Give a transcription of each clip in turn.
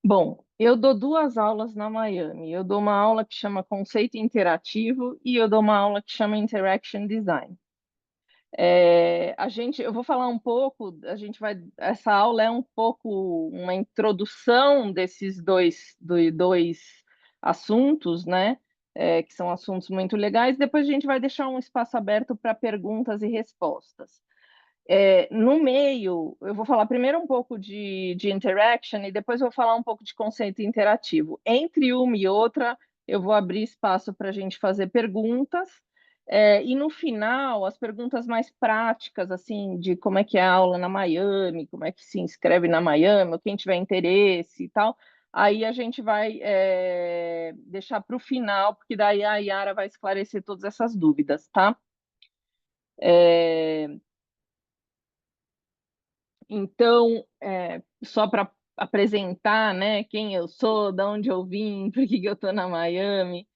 Bom, eu dou duas aulas na Miami. Eu dou uma aula que chama Conceito Interativo e eu dou uma aula que chama Interaction Design. Eu vou falar um pouco, essa aula é um pouco uma introdução desses dois assuntos, né? Que são assuntos muito legais. Depois a gente vai deixar um espaço aberto para perguntas e respostas. No meio, eu vou falar primeiro um pouco de interaction e depois eu vou falar um pouco de conceito interativo. Entre uma e outra, eu vou abrir espaço para a gente fazer perguntas. E no final, as perguntas mais práticas, assim, de como é que é a aula na Miami, como é que se inscreve na Miami, ou quem tiver interesse e tal, aí a gente vai deixar para o final, porque daí a Yara vai esclarecer todas essas dúvidas, tá? É, Então, só para apresentar, né, quem eu sou, de onde eu vim, por que que eu estou na Miami.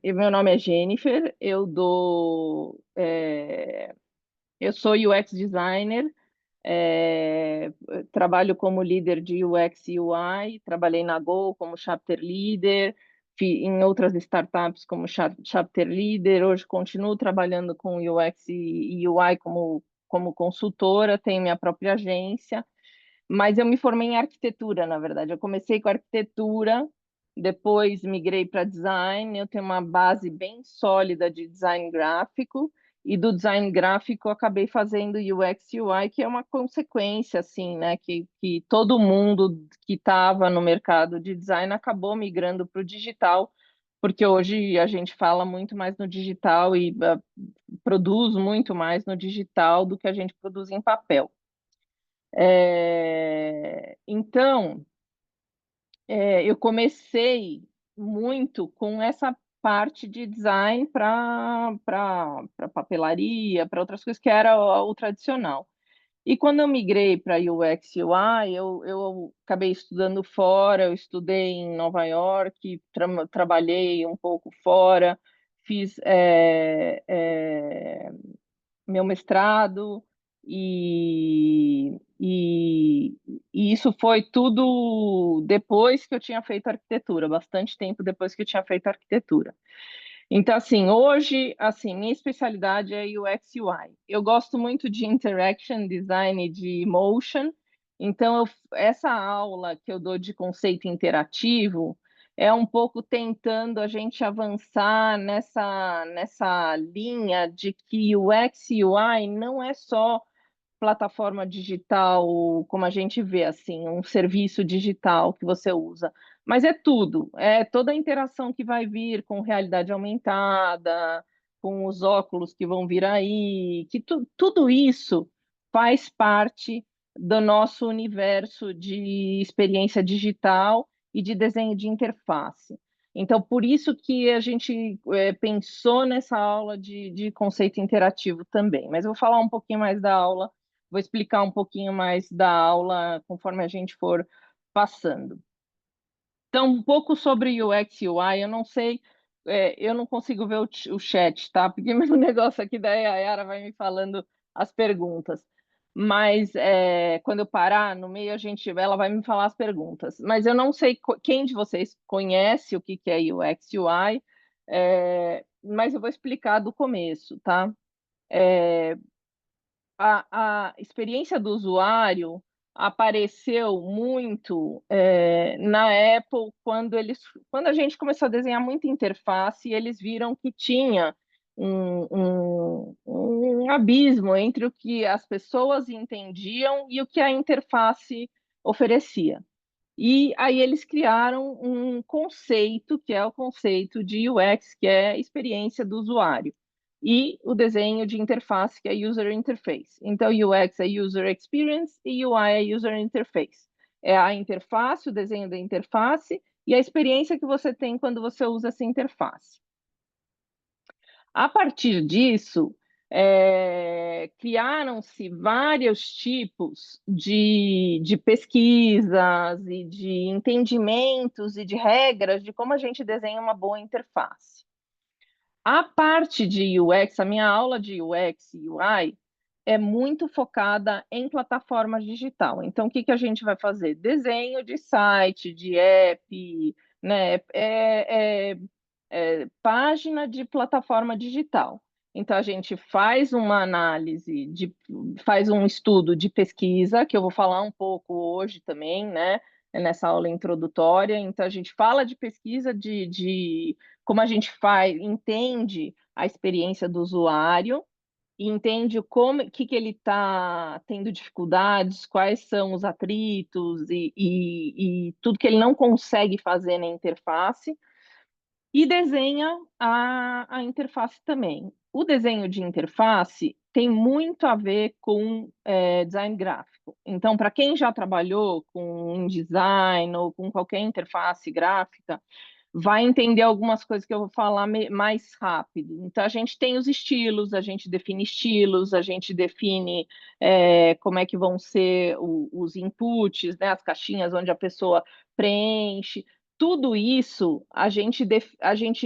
Meu nome é Jennifer, eu sou UX designer, é, trabalho como líder de UX e UI, trabalhei na Go como chapter leader, em outras startups como chapter leader, hoje continuo trabalhando com UX e UI como consultora, tenho minha própria agência, mas eu me formei em arquitetura, na verdade. Eu comecei com arquitetura, depois migrei para design. Eu tenho uma base bem sólida de design gráfico, e do design gráfico eu acabei fazendo UX e UI, que é uma consequência, assim, né? Que todo mundo que estava no mercado de design acabou migrando para o digital, porque hoje a gente fala muito mais no digital e produz muito mais no digital do que a gente produz em papel. Então, eu comecei muito com essa parte de design para papelaria, para outras coisas que era o tradicional. E quando eu migrei para UX e UI, eu acabei estudando fora, eu estudei em Nova York, trabalhei um pouco fora, fiz meu mestrado e isso foi tudo depois que eu tinha feito arquitetura, bastante tempo depois que eu tinha feito arquitetura. Então, assim, hoje, assim, minha especialidade é UX e UI. Eu gosto muito de interaction design e de motion. Então, essa aula que eu dou de conceito interativo é um pouco tentando a gente avançar nessa linha de que o UX e UI não é só plataforma digital, como a gente vê, assim, um serviço digital que você usa. Mas é tudo, é toda a interação que vai vir com realidade aumentada, com os óculos que vão vir aí, tudo isso faz parte do nosso universo de experiência digital e de desenho de interface. Então, por isso que a gente pensou nessa aula de conceito interativo também. Mas eu vou falar um pouquinho mais da aula, vou explicar um pouquinho mais da aula conforme a gente for passando. Então, um pouco sobre UX e UI, eu não sei, eu não consigo ver o chat, tá? Porque meu negócio aqui da Yara vai me falando as perguntas. Mas quando eu parar no meio, ela vai me falar as perguntas. Mas eu não sei quem de vocês conhece o que que é UX e UI, mas eu vou explicar do começo, tá? A experiência do usuário apareceu muito na Apple quando a gente começou a desenhar muita interface, e eles viram que tinha um abismo entre o que as pessoas entendiam e o que a interface oferecia. E aí eles criaram um conceito, que é o conceito de UX, que é a experiência do usuário, e o desenho de interface, que é User Interface. Então, UX é User Experience e UI é User Interface. É a interface, o desenho da interface e a experiência que você tem quando você usa essa interface. A partir disso, criaram-se vários tipos de pesquisas e de entendimentos e de regras de como a gente desenha uma boa interface. A parte de UX, a minha aula de UX e UI, é muito focada em plataforma digital. Então, o que que a gente vai fazer? Desenho de site, de app, né? Página de plataforma digital. Então, a gente faz uma análise, faz um estudo de pesquisa, que eu vou falar um pouco hoje também, né? Nessa aula introdutória. Então, a gente fala de pesquisa, de como a gente faz, entende a experiência do usuário, entende como que ele está tendo dificuldades, quais são os atritos e tudo que ele não consegue fazer na interface, e desenha a interface também. O desenho de interface tem muito a ver com design gráfico. Então, para quem já trabalhou com InDesign ou com qualquer interface gráfica, vai entender algumas coisas que eu vou falar mais rápido. Então, a gente tem os estilos, a gente define estilos, a gente define como é que vão ser os inputs, né, as caixinhas onde a pessoa preenche. Tudo isso a gente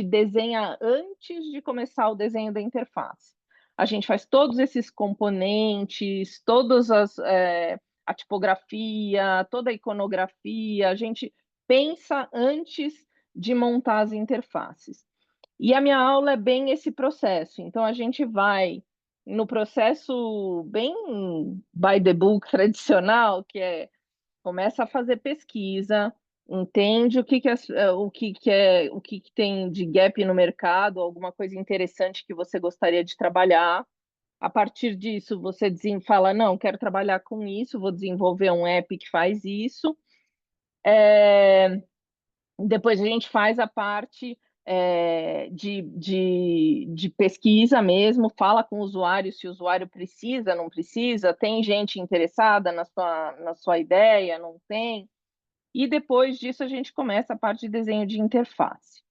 desenha antes de começar o desenho da interface. A gente faz todos esses componentes, a tipografia, toda a iconografia, a gente pensa antes de montar as interfaces. E a minha aula é bem esse processo. Então, a gente vai no processo bem by the book tradicional, que é começa a fazer pesquisa, entende o que que tem de gap no mercado, alguma coisa interessante que você gostaria de trabalhar. A partir disso, você fala, não, quero trabalhar com isso, vou desenvolver um app que faz isso. Depois a gente faz a parte de pesquisa mesmo, fala com o usuário se o usuário precisa, não precisa, tem gente interessada na sua ideia, não tem. E depois disso a gente começa a parte de desenho de interface.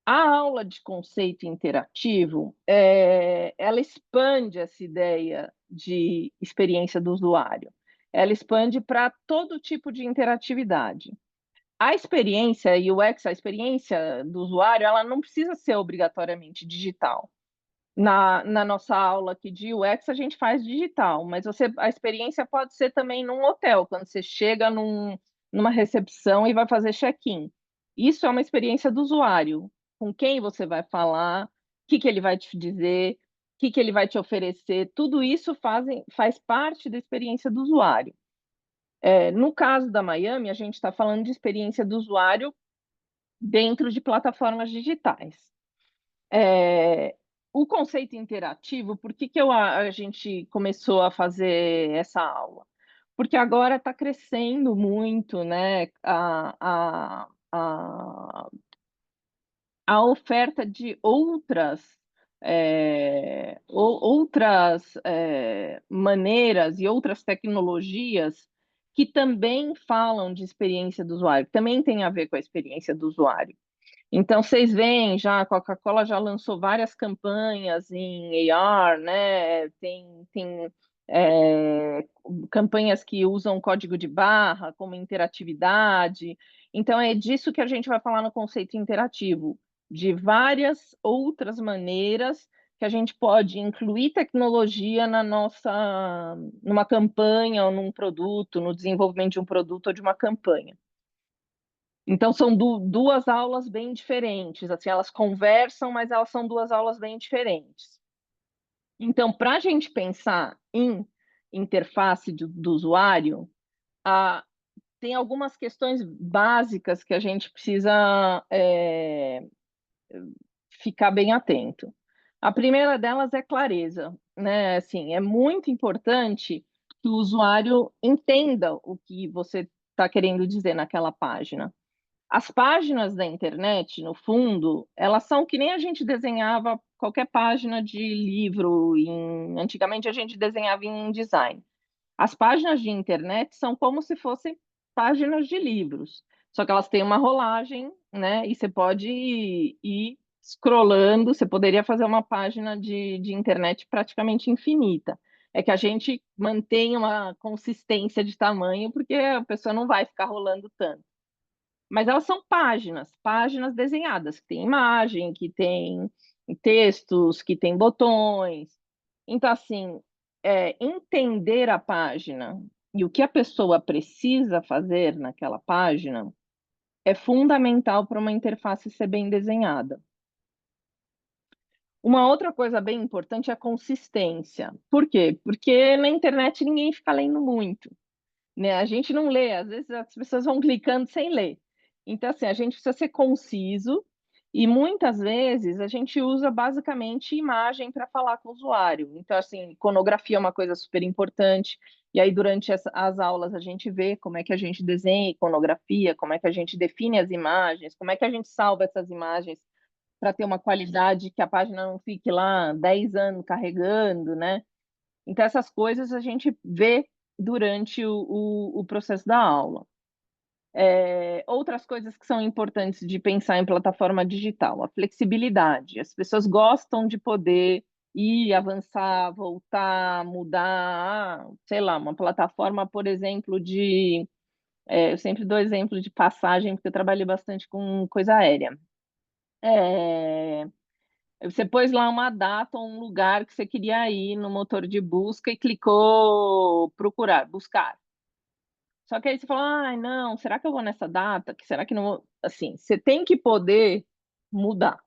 A aula de conceito interativo, ela expande essa ideia de experiência do usuário. Ela expande para todo tipo de interatividade. A experiência UX, a experiência do usuário, ela não precisa ser obrigatoriamente digital. Na nossa aula aqui de UX, a gente faz digital, mas a experiência pode ser também num hotel, quando você chega numa recepção e vai fazer check-in. Isso é uma experiência do usuário, com quem você vai falar, o que que ele vai te dizer, o que que ele vai te oferecer, tudo isso faz parte da experiência do usuário. No caso da Miami, a gente está falando de experiência do usuário dentro de plataformas digitais. É, o conceito interativo, por que que a gente começou a fazer essa aula? Porque agora está crescendo muito, né, a oferta de outras maneiras e outras tecnologias que também falam de experiência do usuário, que também tem a ver com a experiência do usuário. Então, vocês veem, já a Coca-Cola já lançou várias campanhas em AR, né? Tem campanhas que usam código de barra como interatividade. Então, é disso que a gente vai falar no conceito interativo, de várias outras maneiras que a gente pode incluir tecnologia numa campanha ou num produto, no desenvolvimento de um produto ou de uma campanha. Então, são duas aulas bem diferentes. Assim, elas conversam, mas elas são duas aulas bem diferentes. Então, para a gente pensar em interface do usuário, tem algumas questões básicas que a gente precisa ficar bem atento. A primeira delas é clareza, né? Assim, é muito importante que o usuário entenda o que você está querendo dizer naquela página. As páginas da internet, no fundo, elas são que nem a gente desenhava qualquer página de livro. Antigamente a gente desenhava em InDesign. As páginas de internet são como se fossem páginas de livros, só que elas têm uma rolagem, né? E você pode ir scrollando, você poderia fazer uma página de internet praticamente infinita. É que a gente mantém uma consistência de tamanho, porque a pessoa não vai ficar rolando tanto. Mas elas são páginas desenhadas, que tem imagem, que tem textos, que tem botões. Então, assim, entender a página e o que a pessoa precisa fazer naquela página é fundamental para uma interface ser bem desenhada. Uma outra coisa bem importante é a consistência. Por quê? Porque na internet ninguém fica lendo muito, né? A gente não lê, às vezes as pessoas vão clicando sem ler. Então, assim, a gente precisa ser conciso e muitas vezes a gente usa basicamente imagem para falar com o usuário. Então, assim, iconografia é uma coisa super importante. E aí, durante as aulas, a gente vê como é que a gente desenha iconografia, como é que a gente define as imagens, como é que a gente salva essas imagens para ter uma qualidade que a página não fique lá 10 anos carregando, né? Então, essas coisas a gente vê durante o processo da aula. Outras coisas que são importantes de pensar em plataforma digital, a flexibilidade. As pessoas gostam de poder ir, avançar, voltar, mudar, sei lá, uma plataforma, por exemplo, eu sempre dou exemplo de passagem, porque eu trabalhei bastante com coisa aérea. É, Você pôs lá uma data ou um lugar que você queria ir no motor de busca e clicou procurar, buscar. Só que aí você fala, ai, não, será que eu vou nessa data? Será que não vou? Assim, você tem que poder mudar.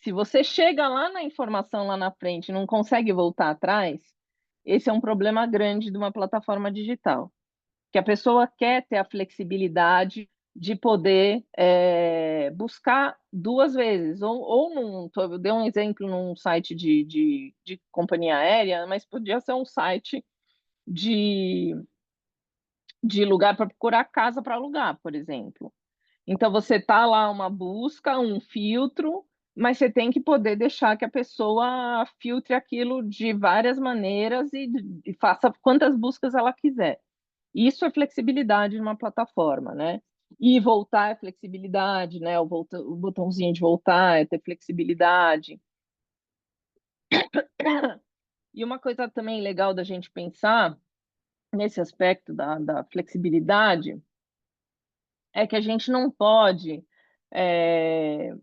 Se você chega lá na informação lá na frente e não consegue voltar atrás, esse é um problema grande de uma plataforma digital. Que a pessoa quer ter a flexibilidade de poder buscar duas vezes, eu dei um exemplo num site de companhia aérea, mas podia ser um site de, de lugar para procurar casa para alugar, por exemplo. Então, você tá lá uma busca, um filtro, mas você tem que poder deixar que a pessoa filtre aquilo de várias maneiras e faça quantas buscas ela quiser. Isso é flexibilidade numa plataforma, né? E voltar é flexibilidade, né? O botãozinho de voltar é ter flexibilidade. E uma coisa também legal da gente pensar nesse aspecto da flexibilidade é que a gente não pode. É,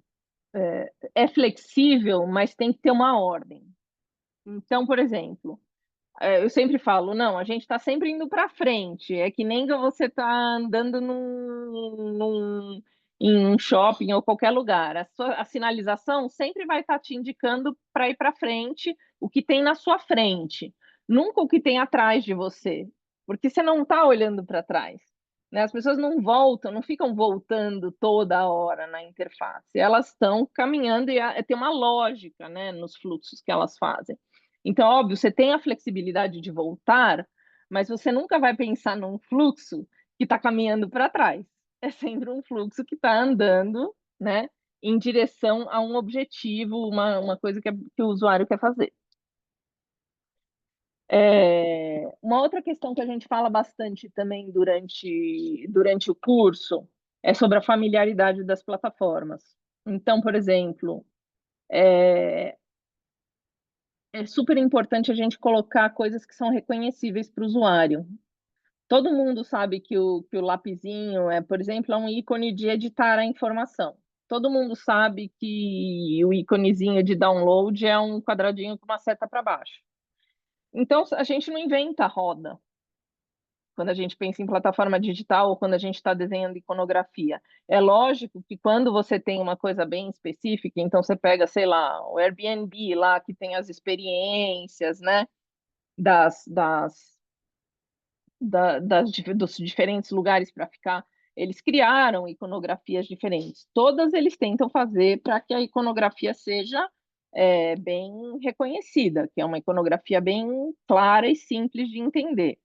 é flexível, mas tem que ter uma ordem. Então, por exemplo, eu sempre falo, não, a gente está sempre indo para frente. É que nem que você está andando em um shopping ou qualquer lugar. A sinalização sempre vai estar te indicando para ir para frente o que tem na sua frente, nunca o que tem atrás de você, porque você não está olhando para trás. Né? As pessoas não voltam, não ficam voltando toda hora na interface. Elas estão caminhando e tem uma lógica, né, nos fluxos que elas fazem. Então, óbvio, você tem a flexibilidade de voltar, mas você nunca vai pensar num fluxo que está caminhando para trás. É sempre um fluxo que está andando, né, em direção a um objetivo, uma coisa que o usuário quer fazer. Uma outra questão que a gente fala bastante também durante o curso é sobre a familiaridade das plataformas. Então, por exemplo, é, é super importante a gente colocar coisas que são reconhecíveis para o usuário. Todo mundo sabe que o lapisinho por exemplo, é um ícone de editar a informação. Todo mundo sabe que o íconezinho de download é um quadradinho com uma seta para baixo. Então, a gente não inventa roda quando a gente pensa em plataforma digital ou quando a gente está desenhando iconografia. É lógico que quando você tem uma coisa bem específica, então você pega, sei lá, o Airbnb lá que tem as experiências, né? das, das, dos diferentes lugares para ficar, eles criaram iconografias diferentes. Todas eles tentam fazer para que a iconografia seja bem reconhecida, que é uma iconografia bem clara e simples de entender.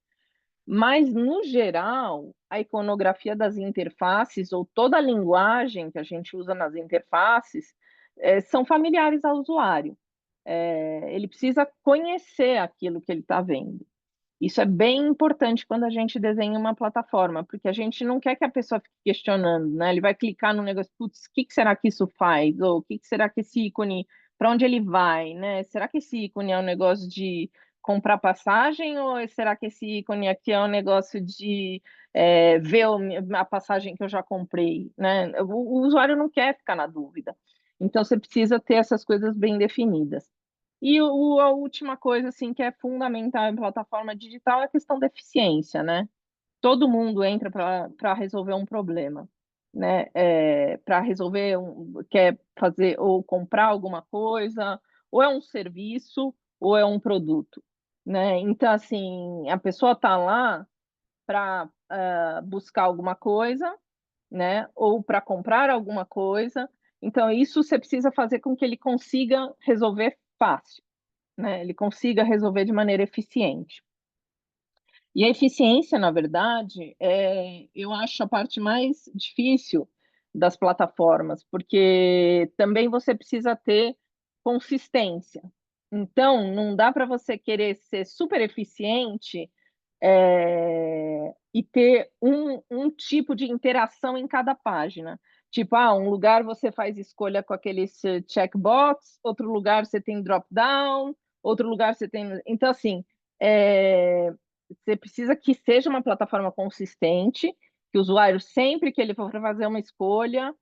Mas, no geral, a iconografia das interfaces, ou toda a linguagem que a gente usa nas interfaces, são familiares ao usuário. Ele precisa conhecer aquilo que ele está vendo. Isso é bem importante quando a gente desenha uma plataforma, porque a gente não quer que a pessoa fique questionando, né? Ele vai clicar no negócio, putz, o que será que isso faz? Ou o que será que esse ícone, para onde ele vai, né? Será que esse ícone é um negócio de comprar passagem ou será que esse ícone aqui é um negócio de ver a passagem que eu já comprei, né? O usuário não quer ficar na dúvida. Então, você precisa ter essas coisas bem definidas. E a última coisa, assim, que é fundamental em plataforma digital é a questão da eficiência, né? Todo mundo entra para resolver um problema, né? Para resolver, quer fazer ou comprar alguma coisa, ou é um serviço, ou é um produto, né? Então, assim, a pessoa está lá para buscar alguma coisa, né? Ou para comprar alguma coisa. Então, isso você precisa fazer com que ele consiga resolver fácil, né? Ele consiga resolver de maneira eficiente. E a eficiência, na verdade, eu acho a parte mais difícil das plataformas, porque também você precisa ter consistência. Então, não dá para você querer ser super eficiente e ter um tipo de interação em cada página. Tipo, um lugar você faz escolha com aqueles checkbox, outro lugar você tem drop-down, outro lugar você tem. Então, assim, você precisa que seja uma plataforma consistente, que o usuário, sempre que ele for fazer uma escolha,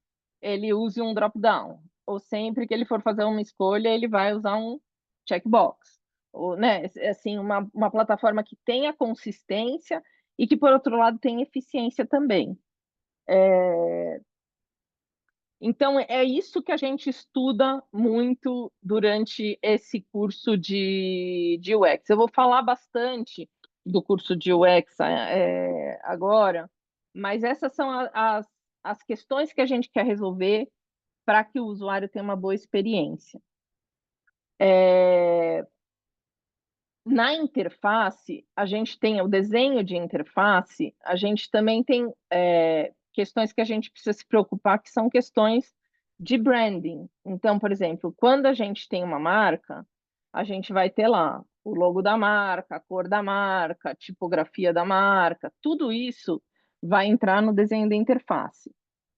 ele use um drop-down. Ou sempre que ele for fazer uma escolha, ele vai usar um checkbox. Ou, né, assim, uma plataforma que tenha consistência e que, por outro lado, tenha eficiência também. Então, é isso que a gente estuda muito durante esse curso de UX. Eu vou falar bastante do curso de UX agora, mas essas são as questões que a gente quer resolver para que o usuário tenha uma boa experiência. Na interface, a gente tem o desenho de interface, a gente também tem questões que a gente precisa se preocupar, que são questões de branding. Então, por exemplo, quando a gente tem uma marca, a gente vai ter lá o logo da marca, a cor da marca, a tipografia da marca, tudo isso vai entrar no desenho da interface.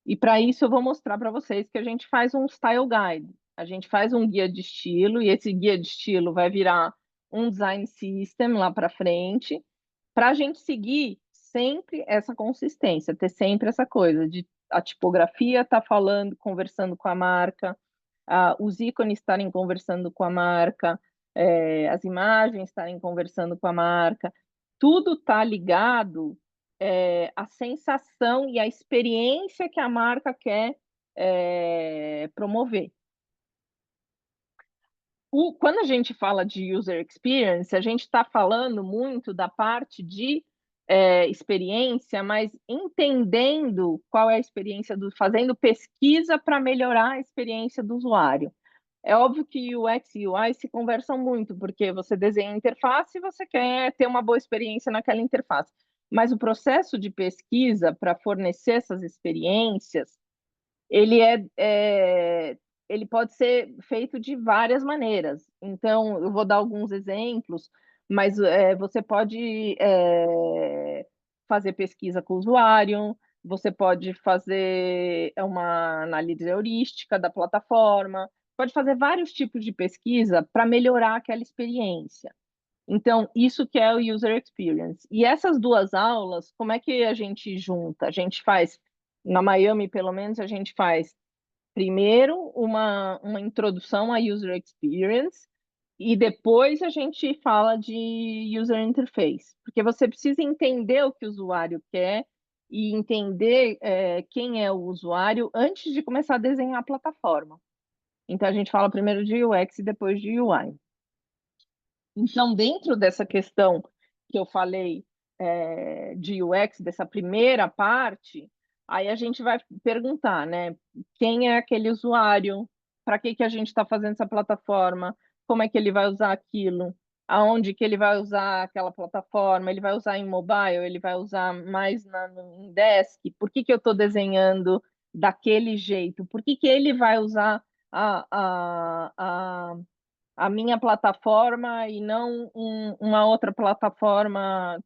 E para isso eu vou mostrar para vocês que a gente faz um style guide. A gente faz um guia de estilo, e esse guia de estilo vai virar um design system lá para frente, para a gente seguir sempre essa consistência, ter sempre essa coisa de a tipografia estar falando, conversando com a marca, os ícones estarem conversando com a marca, as imagens estarem conversando com a marca, tudo está ligado à sensação e à experiência que a marca quer promover. Quando a gente fala de user experience, a gente está falando muito da parte de experiência, mas entendendo qual é a experiência fazendo pesquisa para melhorar a experiência do usuário. É óbvio que UX e UI se conversam muito, porque você desenha a interface e você quer ter uma boa experiência naquela interface. Mas o processo de pesquisa para fornecer essas experiências, ele ele pode ser feito de várias maneiras. Então, eu vou dar alguns exemplos, mas você pode fazer pesquisa com o usuário, você pode fazer uma análise heurística da plataforma, pode fazer vários tipos de pesquisa para melhorar aquela experiência. Então, isso que é o user experience. E essas duas aulas, como é que a gente junta? A gente faz, na Miami, pelo menos, a gente faz primeiro uma introdução à user experience e depois a gente fala de user interface, porque você precisa entender o que o usuário quer e entender quem é o usuário antes de começar a desenhar a plataforma. Então, a gente fala primeiro de UX e depois de UI. Então, dentro dessa questão que eu falei de UX, dessa primeira parte, aí a gente vai perguntar, né? Quem é aquele usuário? Para que a gente está fazendo essa plataforma? Como é que ele vai usar aquilo? Aonde que ele vai usar aquela plataforma? Ele vai usar em mobile? Ele vai usar mais em desk? Por que eu estou desenhando daquele jeito? Por que ele vai usar a minha plataforma e não uma outra plataforma,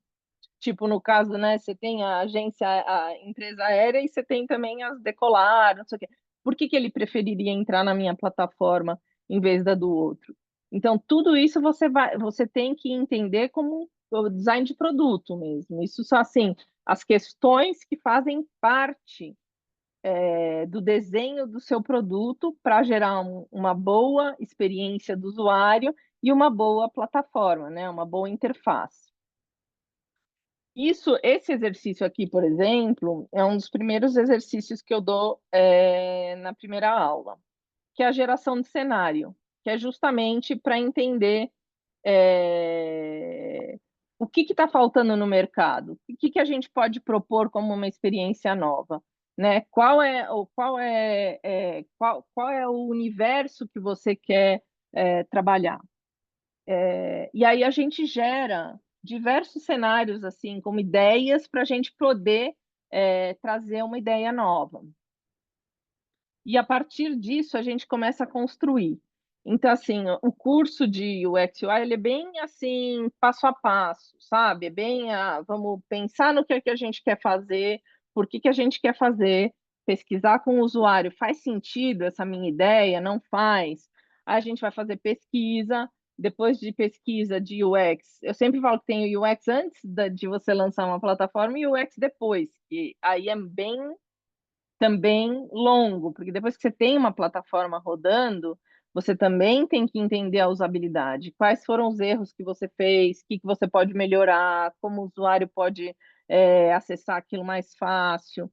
tipo no caso, né? Você tem a agência, a empresa aérea e você tem também as Decolar, não sei o quê. Por que ele preferiria entrar na minha plataforma em vez da do outro? Então, tudo isso você tem que entender como o design de produto mesmo. Isso são assim as questões que fazem parte do desenho do seu produto para gerar uma boa experiência do usuário e uma boa plataforma, né, uma boa interface. Esse exercício aqui, por exemplo, é um dos primeiros exercícios que eu dou na primeira aula, que é a geração de cenário, que é justamente para entender o que está faltando no mercado, o que a gente pode propor como uma experiência nova, né? Qual é o universo que você quer trabalhar? E aí a gente gera diversos cenários assim, como ideias para a gente poder trazer uma ideia nova. E a partir disso a gente começa a construir. Então, assim, o curso de UX UI, ele é bem assim, passo a passo, sabe? É bem, vamos pensar no que é que a gente quer fazer, por que que a gente quer fazer, pesquisar com o usuário, faz sentido essa minha ideia? Não faz? Aí a gente vai fazer pesquisa, depois de pesquisa de UX, eu sempre falo que tem o UX antes de você lançar uma plataforma e o UX depois, que aí é bem também longo, porque depois que você tem uma plataforma rodando, você também tem que entender a usabilidade. Quais foram os erros que você fez, o que que você pode melhorar, como o usuário pode acessar aquilo mais fácil.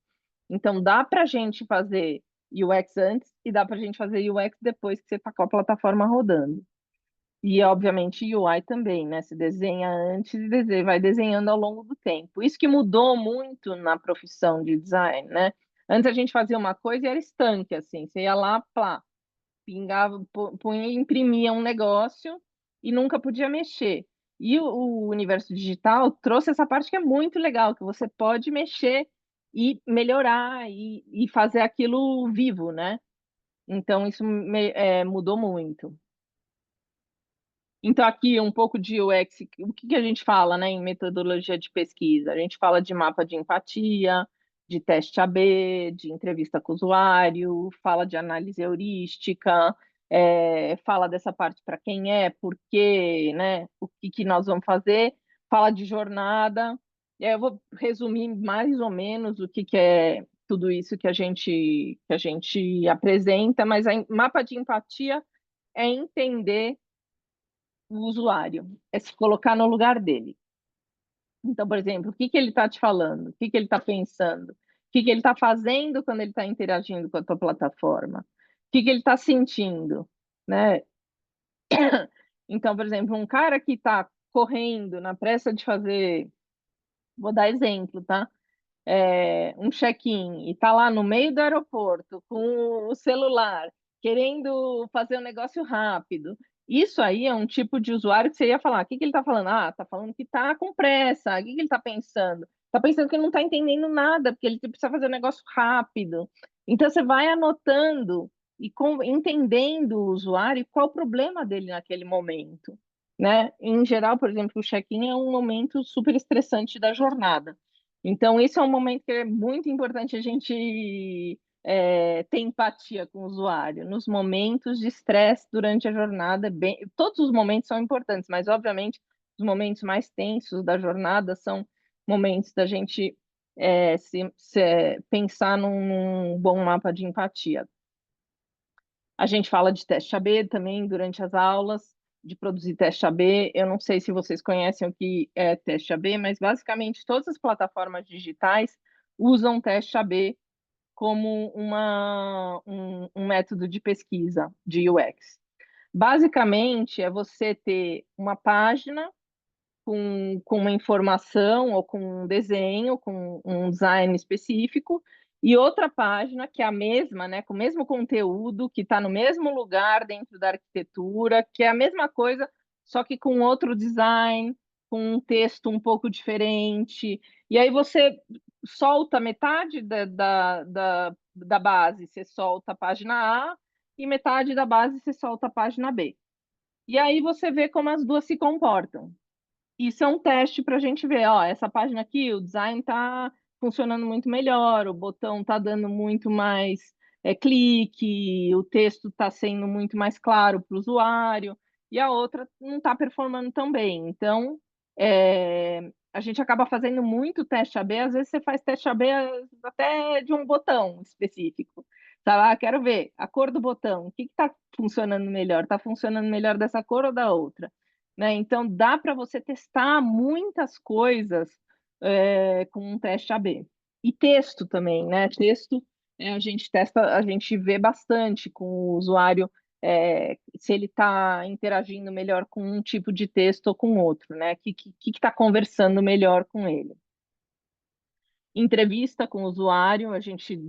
Então, dá para a gente fazer UX antes e dá para a gente fazer UX depois que você está com a plataforma rodando. E, obviamente, UI também, né? Se desenha antes e vai desenhando ao longo do tempo. Isso que mudou muito na profissão de design, né? Antes a gente fazia uma coisa e era estanque, assim. Você ia lá, plá, pingava, punha e imprimia um negócio e nunca podia mexer. E o universo digital trouxe essa parte que é muito legal, que você pode mexer e melhorar e fazer aquilo vivo, né? Então, isso mudou muito. Então, aqui um pouco de UX, o que que a gente fala, né, em metodologia de pesquisa? A gente fala de mapa de empatia, de teste AB, de entrevista com o usuário, fala de análise heurística, fala dessa parte para quem é, por quê, né, o que que nós vamos fazer, fala de jornada. Eu vou resumir mais ou menos o que que é tudo isso que a gente apresenta, mas mapa de empatia é entender o usuário, é se colocar no lugar dele. Então, por exemplo, o que que ele está te falando? O que que ele está pensando? O que que ele está fazendo quando ele está interagindo com a tua plataforma? O que que ele está sentindo, né? Então, por exemplo, um cara que está correndo na pressa de fazer, vou dar exemplo, tá? Um check-in e está lá no meio do aeroporto com o celular, querendo fazer um negócio rápido. Isso aí é um tipo de usuário que você ia falar. O que que ele está falando? Ah, está falando que está com pressa. O que que ele está pensando? Está pensando que ele não está entendendo nada, porque ele precisa fazer um negócio rápido. Então, você vai anotando e entendendo o usuário e qual o problema dele naquele momento. Né? Em geral, por exemplo, o check-in é um momento super estressante da jornada. Então, esse é um momento que é muito importante a gente ter empatia com o usuário. Nos momentos de estresse durante a jornada, todos os momentos são importantes, mas, obviamente, os momentos mais tensos da jornada são momentos da gente pensar num bom mapa de empatia. A gente fala de teste AB também durante as aulas, de produzir teste AB. Eu não sei se vocês conhecem o que é teste AB, mas basicamente todas as plataformas digitais usam teste AB como um método de pesquisa de UX. Basicamente, é você ter uma página com uma informação ou com um desenho, com um design específico, e outra página que é a mesma, né, com o mesmo conteúdo, que está no mesmo lugar dentro da arquitetura, que é a mesma coisa, só que com outro design, com um texto um pouco diferente. E aí você solta metade da base, você solta a página A, e metade da base você solta a página B. E aí você vê como as duas se comportam. Isso é um teste para a gente ver, ó, essa página aqui, o design está funcionando muito melhor, o botão está dando muito mais clique, o texto está sendo muito mais claro para o usuário, e a outra não está performando tão bem. Então, A gente acaba fazendo muito teste AB, às vezes você faz teste AB até de um botão específico. Tá lá, quero ver a cor do botão, o que está funcionando melhor? Está funcionando melhor dessa cor ou da outra? Né? Então, dá para você testar muitas coisas com um teste AB. E texto também, né? Texto, a gente testa, a gente vê bastante com o usuário se ele está interagindo melhor com um tipo de texto ou com outro, né? O que está conversando melhor com ele. Entrevista com o usuário,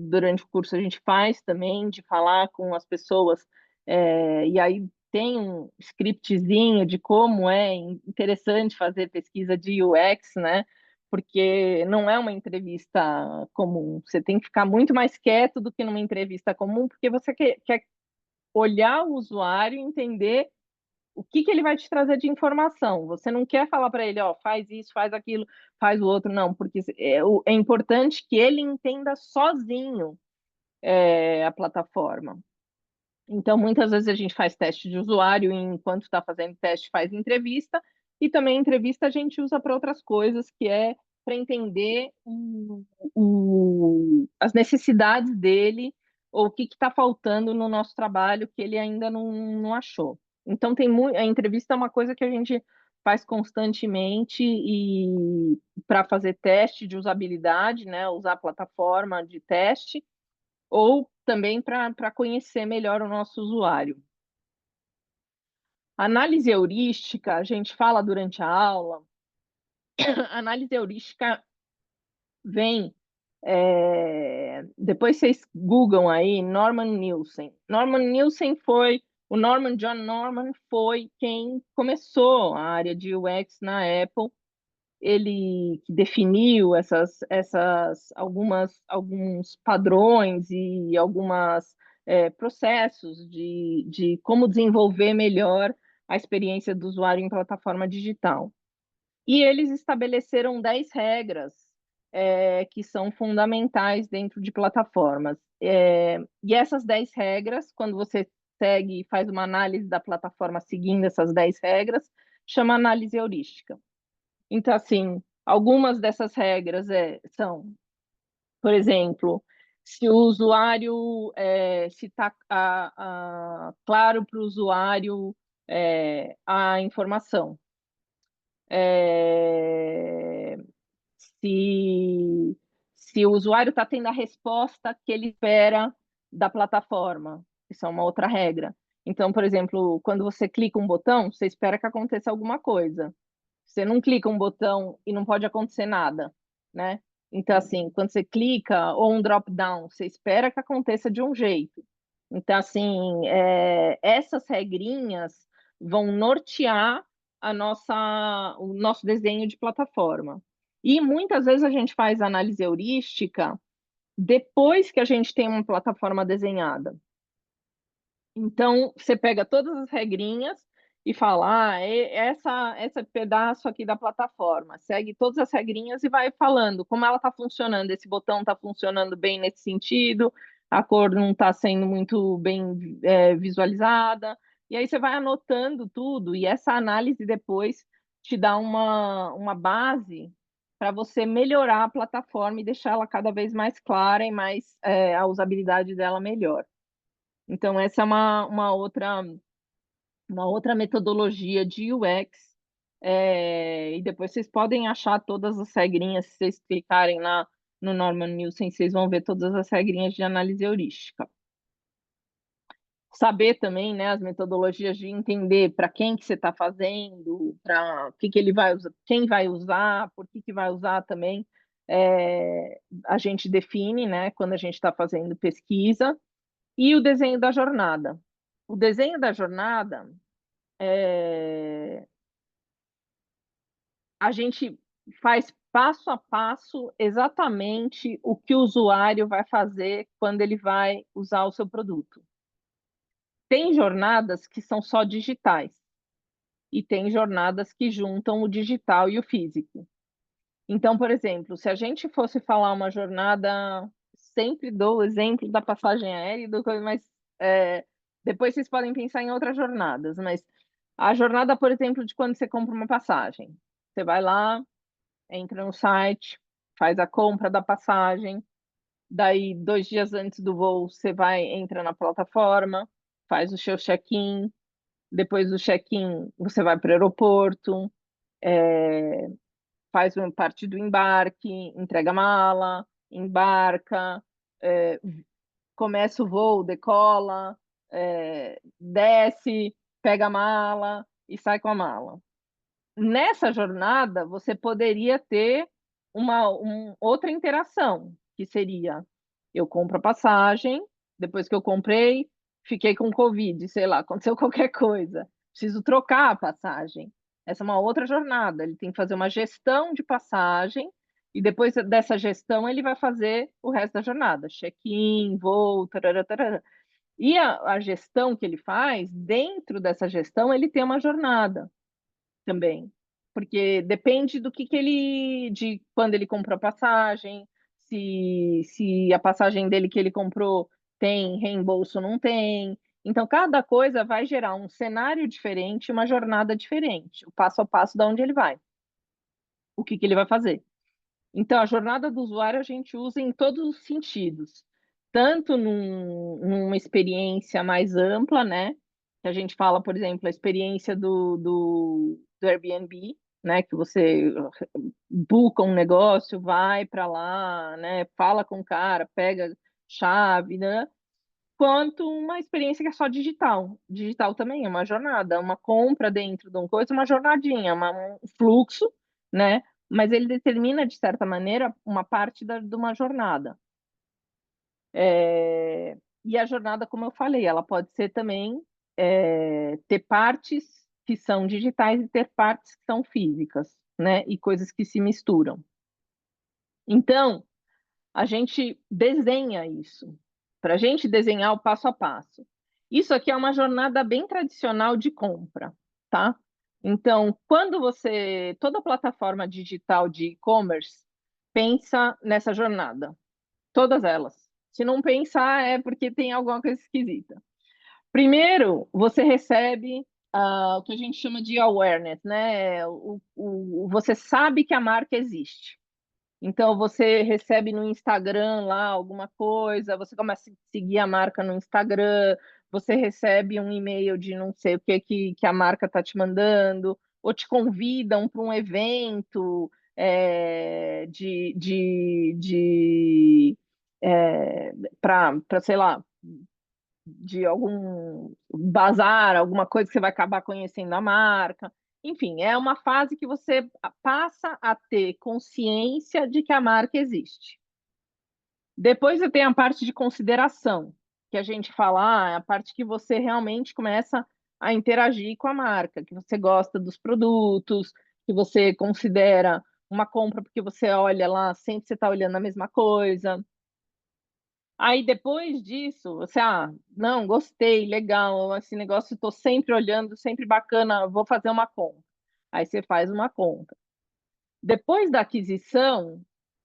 durante o curso, a gente faz também, de falar com as pessoas, e aí tem um scriptzinho de como é interessante fazer pesquisa de UX, né? Porque não é uma entrevista comum. Você tem que ficar muito mais quieto do que numa entrevista comum, porque você quer olhar o usuário e entender o que ele vai te trazer de informação. Você não quer falar para ele, ó, faz isso, faz aquilo, faz o outro, não, porque é importante que ele entenda sozinho a plataforma. Então, muitas vezes a gente faz teste de usuário, e enquanto está fazendo teste, faz entrevista, e também entrevista a gente usa para outras coisas, que é para entender as necessidades dele, ou o que está faltando no nosso trabalho que ele ainda não achou. Então, a entrevista é uma coisa que a gente faz constantemente e para fazer teste de usabilidade, né, usar a plataforma de teste, ou também para conhecer melhor o nosso usuário. Análise heurística, a gente fala durante a aula, a análise heurística vem, depois vocês googlam aí, Norman Nielsen. O John Norman foi quem começou a área de UX na Apple, ele que definiu alguns padrões e alguns processos de como desenvolver melhor a experiência do usuário em plataforma digital. E eles estabeleceram 10 regras que são fundamentais dentro de plataformas. E essas 10 regras, quando você segue e faz uma análise da plataforma seguindo essas 10 regras, chama análise heurística. Então, assim, algumas dessas regras são, por exemplo, se o usuário, se está claro para o usuário a informação. Se, se o usuário está tendo a resposta que ele espera da plataforma. Isso é uma outra regra. Então, por exemplo, quando você clica um botão, você espera que aconteça alguma coisa. Você não clica um botão e não pode acontecer nada, né? Então, assim, quando você clica ou um drop-down, você espera que aconteça de um jeito. Então, assim, essas regrinhas vão nortear o nosso desenho de plataforma. E muitas vezes a gente faz análise heurística depois que a gente tem uma plataforma desenhada. Então, você pega todas as regrinhas e fala, esse pedaço aqui da plataforma, segue todas as regrinhas e vai falando como ela está funcionando, esse botão está funcionando bem nesse sentido, a cor não está sendo muito bem visualizada, e aí você vai anotando tudo, e essa análise depois te dá uma base para você melhorar a plataforma e deixar ela cada vez mais clara e mais a usabilidade dela melhor. Então, essa é uma outra metodologia de UX. E depois vocês podem achar todas as regrinhas, se vocês clicarem lá no Norman Nielsen, vocês vão ver todas as regrinhas de análise heurística. Saber também, né, as metodologias de entender para quem que você está fazendo, para o que ele vai usar, quem vai usar, por que vai usar também. A gente define, né, quando a gente está fazendo pesquisa. E o desenho da jornada. O desenho da jornada, a gente faz passo a passo exatamente o que o usuário vai fazer quando ele vai usar o seu produto. Tem jornadas que são só digitais e tem jornadas que juntam o digital e o físico. Então, por exemplo, se a gente fosse falar uma jornada, sempre dou o exemplo da passagem aérea, mas depois vocês podem pensar em outras jornadas, mas a jornada, por exemplo, de quando você compra uma passagem. Você vai lá, entra no site, faz a compra da passagem, daí 2 dias antes do voo você vai, entra na plataforma, faz o seu check-in, depois do check-in você vai para o aeroporto, faz uma parte do embarque, entrega a mala, embarca, é, começa o voo, decola, desce, pega a mala e sai com a mala. Nessa jornada, você poderia ter outra interação, que seria: eu compro a passagem, depois que eu comprei, fiquei com Covid, sei lá, aconteceu qualquer coisa, preciso trocar a passagem. Essa é uma outra jornada, ele tem que fazer uma gestão de passagem, e depois dessa gestão ele vai fazer o resto da jornada, check-in, voo, tarará, tarará. E a gestão que ele faz, dentro dessa gestão, ele tem uma jornada também, porque depende do que ele, de quando ele comprou a passagem, se a passagem dele que ele comprou tem reembolso ou não tem. Então, cada coisa vai gerar um cenário diferente, uma jornada diferente, o passo a passo de onde ele vai, o que ele vai fazer. Então, a jornada do usuário a gente usa em todos os sentidos, tanto numa experiência mais ampla, né? Que a gente fala, por exemplo, a experiência do Airbnb, né? Que você buca um negócio, vai para lá, né? Fala com o cara, pega chave, né? Quanto uma experiência que é só digital. Digital também é uma jornada, uma compra dentro de uma coisa, uma jornadinha, um fluxo, né? Mas ele determina, de certa maneira, uma parte de uma jornada. E a jornada, como eu falei, ela pode ser também ter partes que são digitais e ter partes que são físicas, né? E coisas que se misturam. Então, a gente desenha isso, para a gente desenhar o passo a passo. Isso aqui é uma jornada bem tradicional de compra, tá? Então, quando você, toda plataforma digital de e-commerce pensa nessa jornada, todas elas. Se não pensar, é porque tem alguma coisa esquisita. Primeiro, você recebe o que a gente chama de awareness, né? Você sabe que a marca existe. Então, você recebe no Instagram lá alguma coisa, você começa a seguir a marca no Instagram, você recebe um e-mail de não sei o que a marca está te mandando, ou te convidam para um evento para, sei lá, de algum bazar, alguma coisa que você vai acabar conhecendo a marca. Enfim, é uma fase que você passa a ter consciência de que a marca existe. Depois você tem a parte de consideração, que a gente fala, é a parte que você realmente começa a interagir com a marca, que você gosta dos produtos, que você considera uma compra porque você olha lá, sempre você está olhando a mesma coisa. Aí depois disso, você, não, gostei, legal, esse negócio estou sempre olhando, sempre bacana, vou fazer uma compra. Aí você faz uma compra. Depois da aquisição,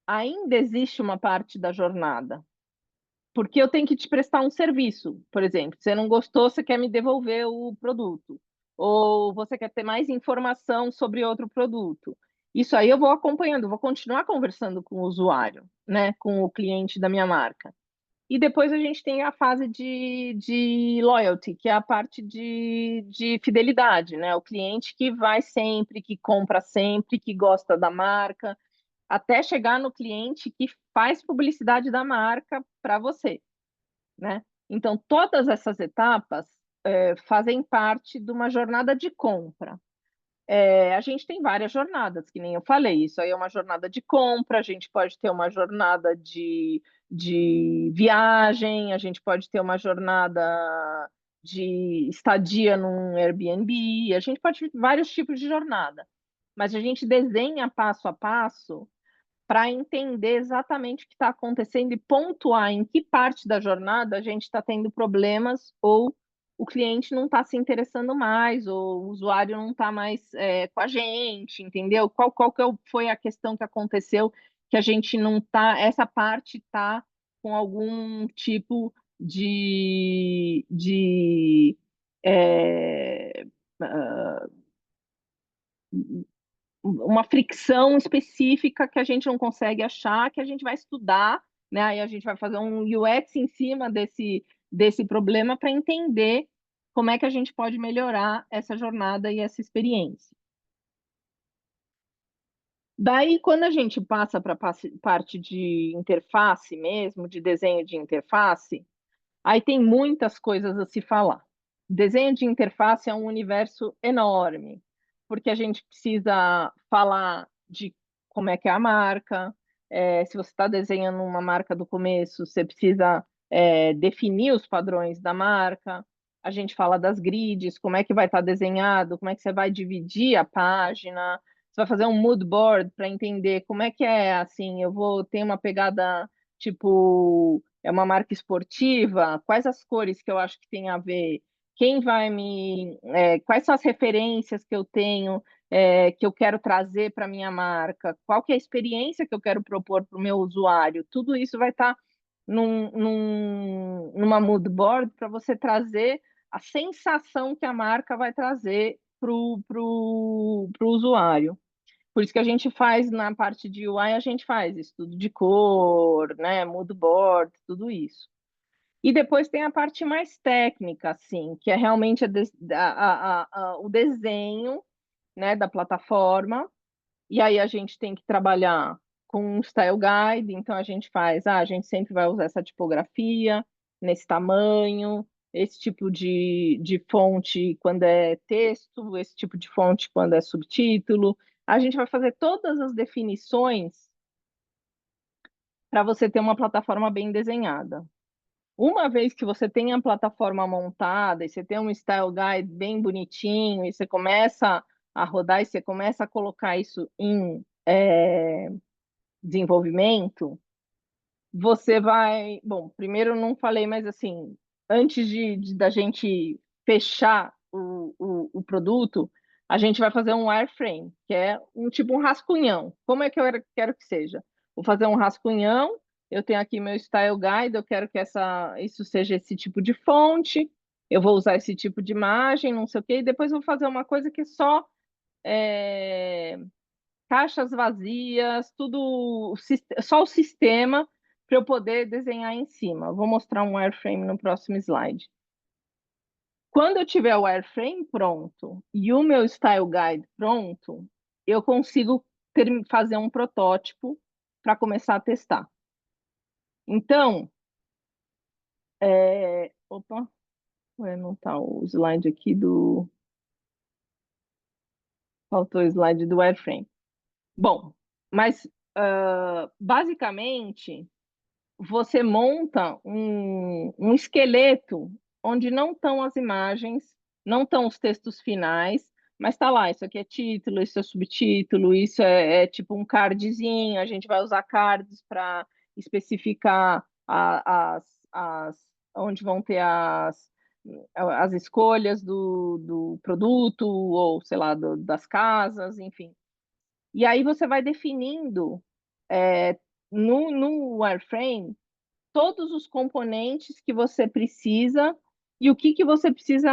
ainda existe uma parte da jornada, porque eu tenho que te prestar um serviço. Por exemplo, você não gostou, você quer me devolver o produto, ou você quer ter mais informação sobre outro produto. Isso aí eu vou acompanhando, vou continuar conversando com o usuário, né, com o cliente da minha marca. E depois a gente tem a fase de loyalty, que é a parte de fidelidade, né? O cliente que vai sempre, que compra sempre, que gosta da marca, até chegar no cliente que faz publicidade da marca para você, né? Então, todas essas etapas fazem parte de uma jornada de compra. A gente tem várias jornadas, que nem eu falei, isso aí é uma jornada de compra, a gente pode ter uma jornada de viagem, a gente pode ter uma jornada de estadia num Airbnb, a gente pode ter vários tipos de jornada, mas a gente desenha passo a passo para entender exatamente o que está acontecendo e pontuar em que parte da jornada a gente está tendo problemas ou o cliente não está se interessando mais, ou o usuário não está mais com a gente, entendeu? Qual que foi a questão que aconteceu que a gente não está, essa parte está com algum tipo de é, uma fricção específica que a gente não consegue achar, que a gente vai estudar, né? Aí a gente vai fazer um UX em cima desse problema para entender como é que a gente pode melhorar essa jornada e essa experiência. Daí, quando a gente passa para a parte de interface mesmo, de desenho de interface, aí tem muitas coisas a se falar. Desenho de interface é um universo enorme, porque a gente precisa falar de como é que é a marca. Se você está desenhando uma marca do começo, você precisa definir os padrões da marca. A gente fala das grids, como é que vai estar desenhado, como é que você vai dividir a página. Você vai fazer um mood board para entender como é que é, assim, eu vou ter uma pegada tipo é uma marca esportiva, quais as cores que eu acho que tem a ver, quem vai quais são as referências que eu tenho, que eu quero trazer para minha marca, qual que é a experiência que eu quero propor para o meu usuário, tudo isso vai estar numa mood board para você trazer a sensação que a marca vai trazer para o usuário. Por isso que a gente faz na parte de UI, a gente faz estudo de cor, né, mood board, tudo isso. E depois tem a parte mais técnica, assim, que é realmente o desenho, né, da plataforma. E aí a gente tem que trabalhar com um style guide, então a gente faz, a gente sempre vai usar essa tipografia, nesse tamanho, esse tipo de fonte quando é texto, esse tipo de fonte quando é subtítulo. A gente vai fazer todas as definições para você ter uma plataforma bem desenhada. Uma vez que você tem a plataforma montada e você tem um style guide bem bonitinho e você começa a rodar e você começa a colocar isso em desenvolvimento, você vai. Bom, primeiro eu não falei, mas assim, antes da gente fechar o produto, a gente vai fazer um wireframe, que é um tipo um rascunhão. Como é que eu quero que seja? Vou fazer um rascunhão, eu tenho aqui meu style guide, eu quero que isso seja esse tipo de fonte, eu vou usar esse tipo de imagem, não sei o quê, e depois eu vou fazer uma coisa que é só. é, Caixas vazias, tudo, só o sistema para eu poder desenhar em cima. Vou mostrar um wireframe no próximo slide. Quando eu tiver o wireframe pronto e o meu style guide pronto, eu consigo fazer um protótipo para começar a testar. Então, opa, não está o slide aqui do. Faltou o slide do wireframe. Bom, mas basicamente você monta um esqueleto onde não estão as imagens, não estão os textos finais, mas está lá, isso aqui é título, isso é subtítulo, isso é tipo um cardzinho, a gente vai usar cards para especificar onde vão ter as escolhas do produto, ou sei lá, das casas, enfim. E aí você vai definindo é, no wireframe todos os componentes que você precisa e o que você precisa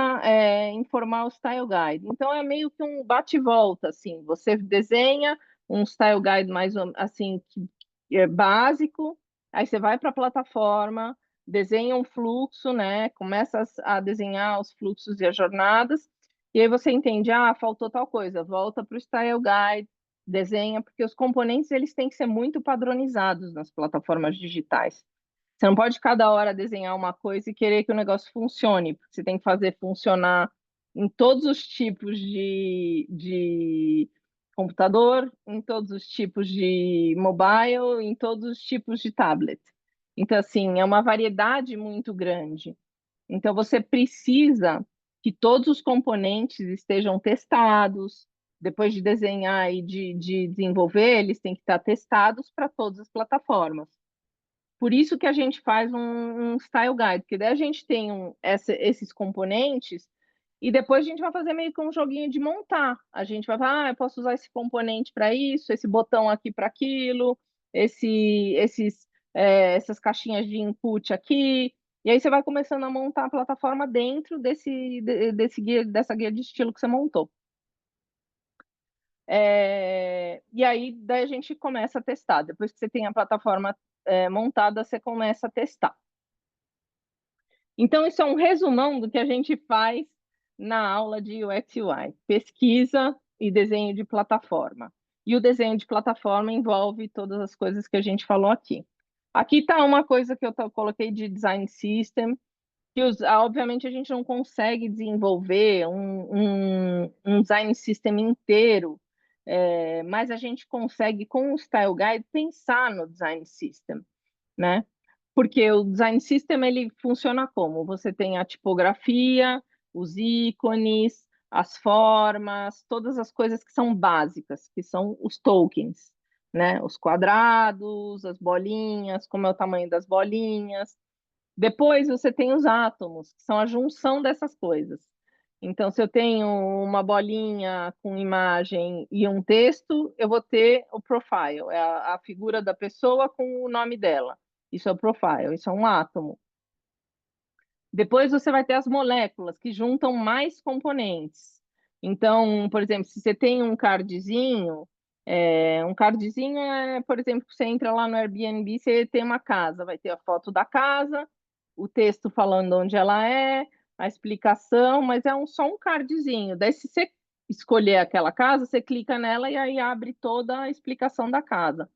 informar o Style Guide. Então, é meio que um bate-volta, assim. Você desenha um Style Guide mais assim, que é básico, aí você vai para a plataforma, desenha um fluxo, né? Começa a desenhar os fluxos e as jornadas, e aí você entende, faltou tal coisa, volta para o Style Guide, desenha, porque os componentes eles têm que ser muito padronizados nas plataformas digitais. Você não pode cada hora desenhar uma coisa e querer que o negócio funcione, porque você tem que fazer funcionar em todos os tipos de computador, em todos os tipos de mobile, em todos os tipos de tablet. Então, assim, é uma variedade muito grande. Então, você precisa que todos os componentes estejam testados. Depois de desenhar e de desenvolver, eles têm que estar testados para todas as plataformas. Por isso que a gente faz um style guide, porque daí a gente tem esses componentes e depois a gente vai fazer meio que um joguinho de montar. A gente vai falar, eu posso usar esse componente para isso, esse botão aqui para aquilo, essas caixinhas de input aqui. E aí você vai começando a montar a plataforma dentro dessa guia de estilo que você montou. E aí, daí a gente começa a testar. Depois que você tem a plataforma montada, você começa a testar. Então, isso é um resumão do que a gente faz na aula de UX UI, pesquisa e desenho de plataforma. E o desenho de plataforma envolve todas as coisas que a gente falou aqui. Aqui está uma coisa que eu coloquei de design system, que obviamente a gente não consegue desenvolver um design system inteiro, mas a gente consegue, com o Style Guide, pensar no design system, né? Porque o design system ele funciona como? Você tem a tipografia, os ícones, as formas, todas as coisas que são básicas, que são os tokens, né? Os quadrados, as bolinhas, como é o tamanho das bolinhas. Depois você tem os átomos, que são a junção dessas coisas. Então, se eu tenho uma bolinha com imagem e um texto, eu vou ter o profile, é a figura da pessoa com o nome dela. Isso é o profile, isso é um átomo. Depois você vai ter as moléculas, que juntam mais componentes. Então, por exemplo, se você tem um cardzinho é, por exemplo, você entra lá no Airbnb, você tem uma casa, vai ter a foto da casa, o texto falando onde ela é, a explicação, mas é só um cardzinho. Daí, se você escolher aquela casa, você clica nela e aí abre toda a explicação da casa.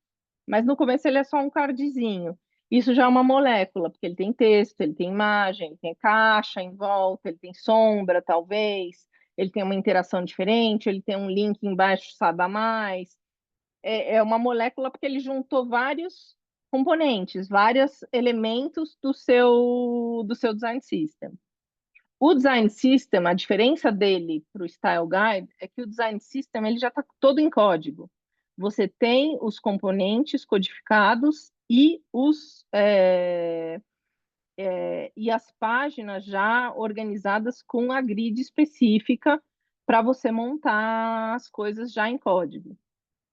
Mas no começo ele é só um cardzinho. Isso já é uma molécula, porque ele tem texto, ele tem imagem, ele tem caixa em volta, ele tem sombra, talvez, ele tem uma interação diferente, ele tem um link embaixo, saiba mais. É uma molécula porque ele juntou vários componentes, vários elementos do seu design system. O design system, a diferença dele para o style guide é que o design system ele já está todo em código. Você tem os componentes codificados e as páginas já organizadas com a grid específica para você montar as coisas já em código.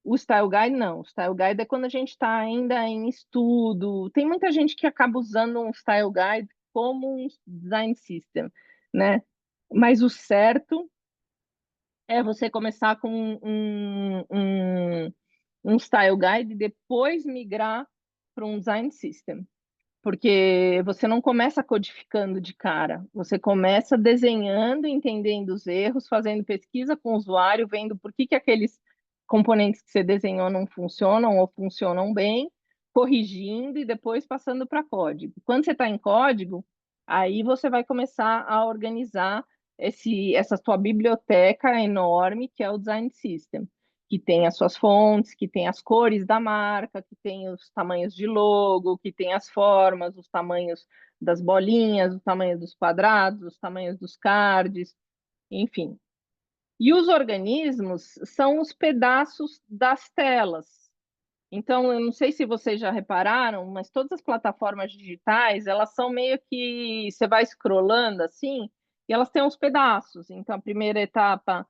O Style Guide não. O Style Guide é quando a gente está ainda em estudo. Tem muita gente que acaba usando um Style Guide como um design system, né? Mas o certo é você começar com um Style Guide e depois migrar para um design system. Porque você não começa codificando de cara, você começa desenhando, entendendo os erros, fazendo pesquisa com o usuário, vendo por que aqueles componentes que você desenhou não funcionam ou funcionam bem, corrigindo e depois passando para código. Quando você está em código, aí você vai começar a organizar essa sua biblioteca enorme que é o Design System, que tem as suas fontes, que tem as cores da marca, que tem os tamanhos de logo, que tem as formas, os tamanhos das bolinhas, o tamanho dos quadrados, os tamanhos dos cards, enfim. E os organismos são os pedaços das telas. Então, eu não sei se vocês já repararam, mas todas as plataformas digitais, elas são meio que você vai scrollando assim, e elas têm uns pedaços. Então, a primeira etapa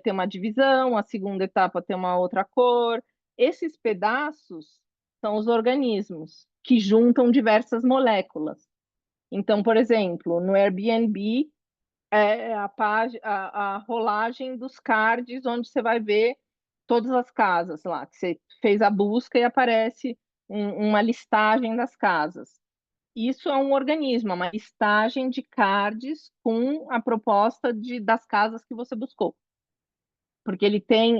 tem uma divisão, a segunda etapa tem uma outra cor. Esses pedaços são os organismos que juntam diversas moléculas. Então, por exemplo, no Airbnb é a rolagem dos cards, onde você vai ver todas as casas lá, que você fez a busca e aparece uma listagem das casas. Isso é um organismo, é uma listagem de cards com a proposta das casas que você buscou. Porque ele tem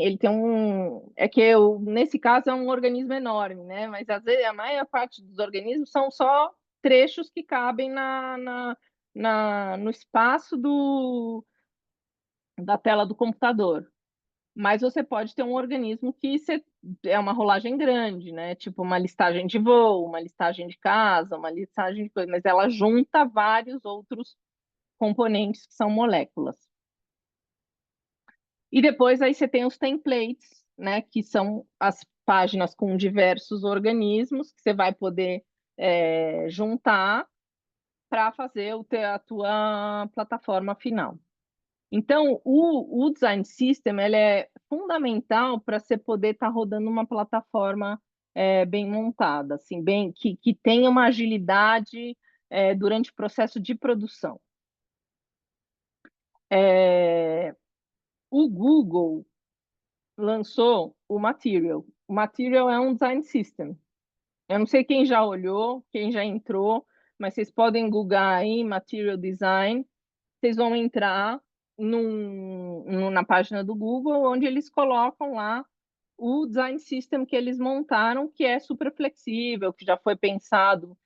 é que nesse caso é um organismo enorme, né? Mas às vezes a maior parte dos organismos são só trechos que cabem no espaço da tela do computador. Mas você pode ter um organismo é uma rolagem grande, né? Tipo uma listagem de voo, uma listagem de casa, uma listagem de coisa, mas ela junta vários outros componentes que são moléculas. E depois aí você tem os templates, né? Que são as páginas com diversos organismos que você vai poder juntar para fazer a tua plataforma final. Então, o Design System ele é fundamental para você poder estar rodando uma plataforma bem montada, assim, que tenha uma agilidade durante o processo de produção. O Google, lançou o Material. O Material é um design system. Eu não sei quem já olhou, quem já entrou, mas vocês podem googar aí Material Design. Vocês vão entrar na página do Google, onde eles colocam lá o design system que eles montaram, que é super flexível, que já foi pensado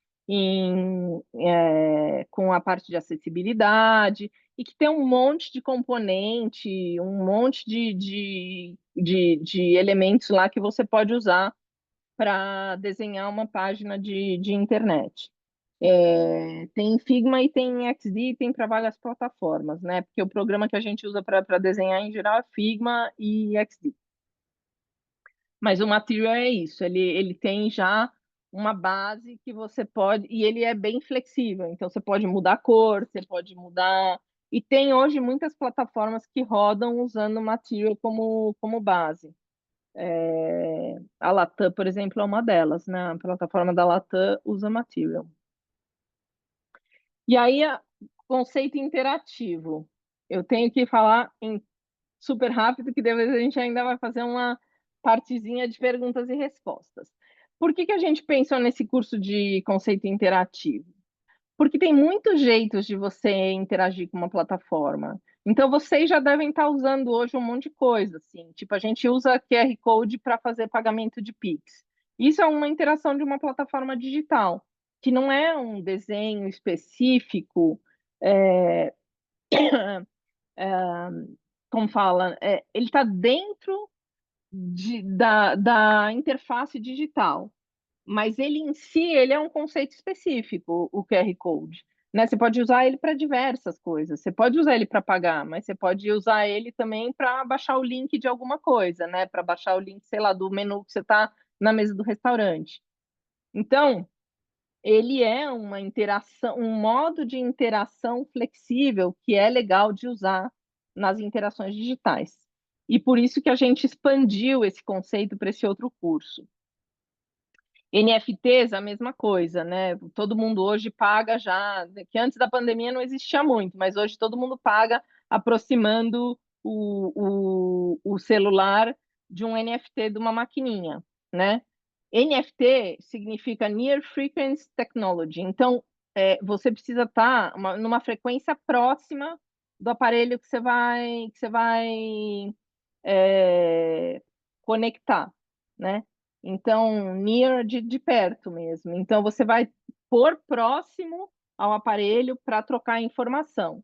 com a parte de acessibilidade, e que tem um monte de componente, um monte de elementos lá que você pode usar para desenhar uma página de internet. Tem Figma e tem XD, tem para várias plataformas, né? Porque o programa que a gente usa para desenhar em geral é Figma e XD. Mas o Material é isso, ele tem já uma base que você pode, e ele é bem flexível, então você pode mudar a cor, você pode mudar. E tem hoje muitas plataformas que rodam usando o Material como base. A Latam, por exemplo, é uma delas, né? A plataforma da Latam usa Material. E aí, conceito interativo. Eu tenho que falar super rápido, que depois a gente ainda vai fazer uma partezinha de perguntas e respostas. Por que a gente pensou nesse curso de conceito interativo? Porque tem muitos jeitos de você interagir com uma plataforma. Então, vocês já devem estar usando hoje um monte de coisa, assim. Tipo, a gente usa QR Code para fazer pagamento de Pix. Isso é uma interação de uma plataforma digital, que não é um desenho específico, é, como fala, ele está dentro da interface digital, mas ele em si, ele é um conceito específico, o QR Code, né? Você pode usar ele para diversas coisas. Você pode usar ele para pagar, mas você pode usar ele também para baixar o link de alguma coisa, né? Para baixar o link, sei lá, do menu que você está na mesa do restaurante. Então, ele é uma interação, um modo de interação flexível que é legal de usar nas interações digitais. E por isso que a gente expandiu esse conceito para esse outro curso. NFTs, a mesma coisa, né? Todo mundo hoje paga já, que antes da pandemia não existia muito, mas hoje todo mundo paga aproximando o celular de um NFT de uma maquininha, né? NFT significa Near Frequency Technology, então você precisa estar numa frequência próxima do aparelho que você vai conectar, né? Então, near de perto mesmo. Então, você vai pôr próximo ao aparelho para trocar informação.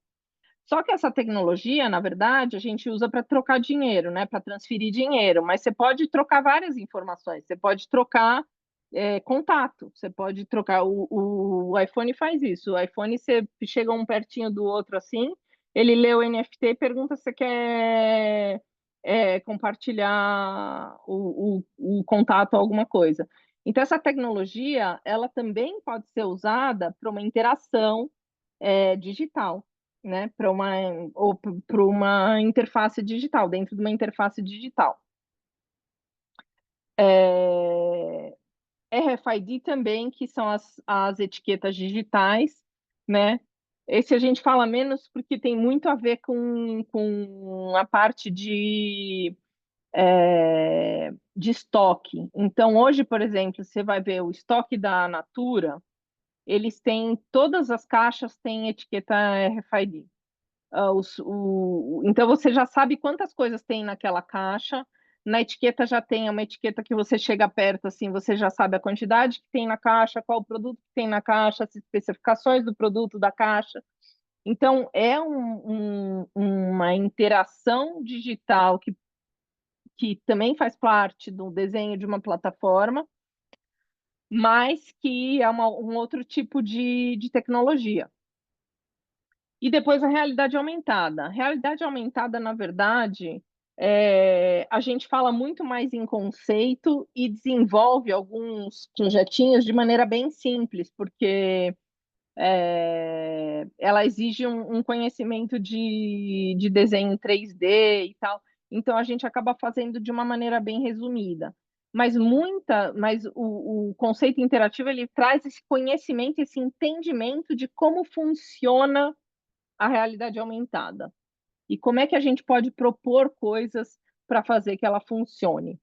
Só que essa tecnologia, na verdade, a gente usa para trocar dinheiro, né? Para transferir dinheiro, mas você pode trocar várias informações. Você pode trocar contato, você pode trocar. O iPhone faz isso. O iPhone, você chega um pertinho do outro assim, ele lê o NFT e pergunta se você quer compartilhar o contato ou alguma coisa. Então, essa tecnologia, ela também pode ser usada para uma interação digital, né? Para uma interface digital, dentro de uma interface digital. RFID também, que são as etiquetas digitais, né? Esse a gente fala menos porque tem muito a ver com a parte de estoque. Então, hoje, por exemplo, você vai ver o estoque da Natura, eles têm, todas as caixas têm etiqueta RFID. Então você já sabe quantas coisas tem naquela caixa. Na etiqueta já tem uma etiqueta que você chega perto, assim, você já sabe a quantidade que tem na caixa, qual o produto que tem na caixa, as especificações do produto da caixa. Então é uma interação digital que também faz parte do desenho de uma plataforma, mas que é um outro tipo de tecnologia. E depois a realidade aumentada. A realidade aumentada, na verdade, a gente fala muito mais em conceito e desenvolve alguns projetinhos de maneira bem simples, porque ela exige um conhecimento de desenho 3D e tal. Então a gente acaba fazendo de uma maneira bem resumida. Mas o conceito interativo ele traz esse conhecimento, esse entendimento de como funciona a realidade aumentada. E como é que a gente pode propor coisas para fazer que ela funcione.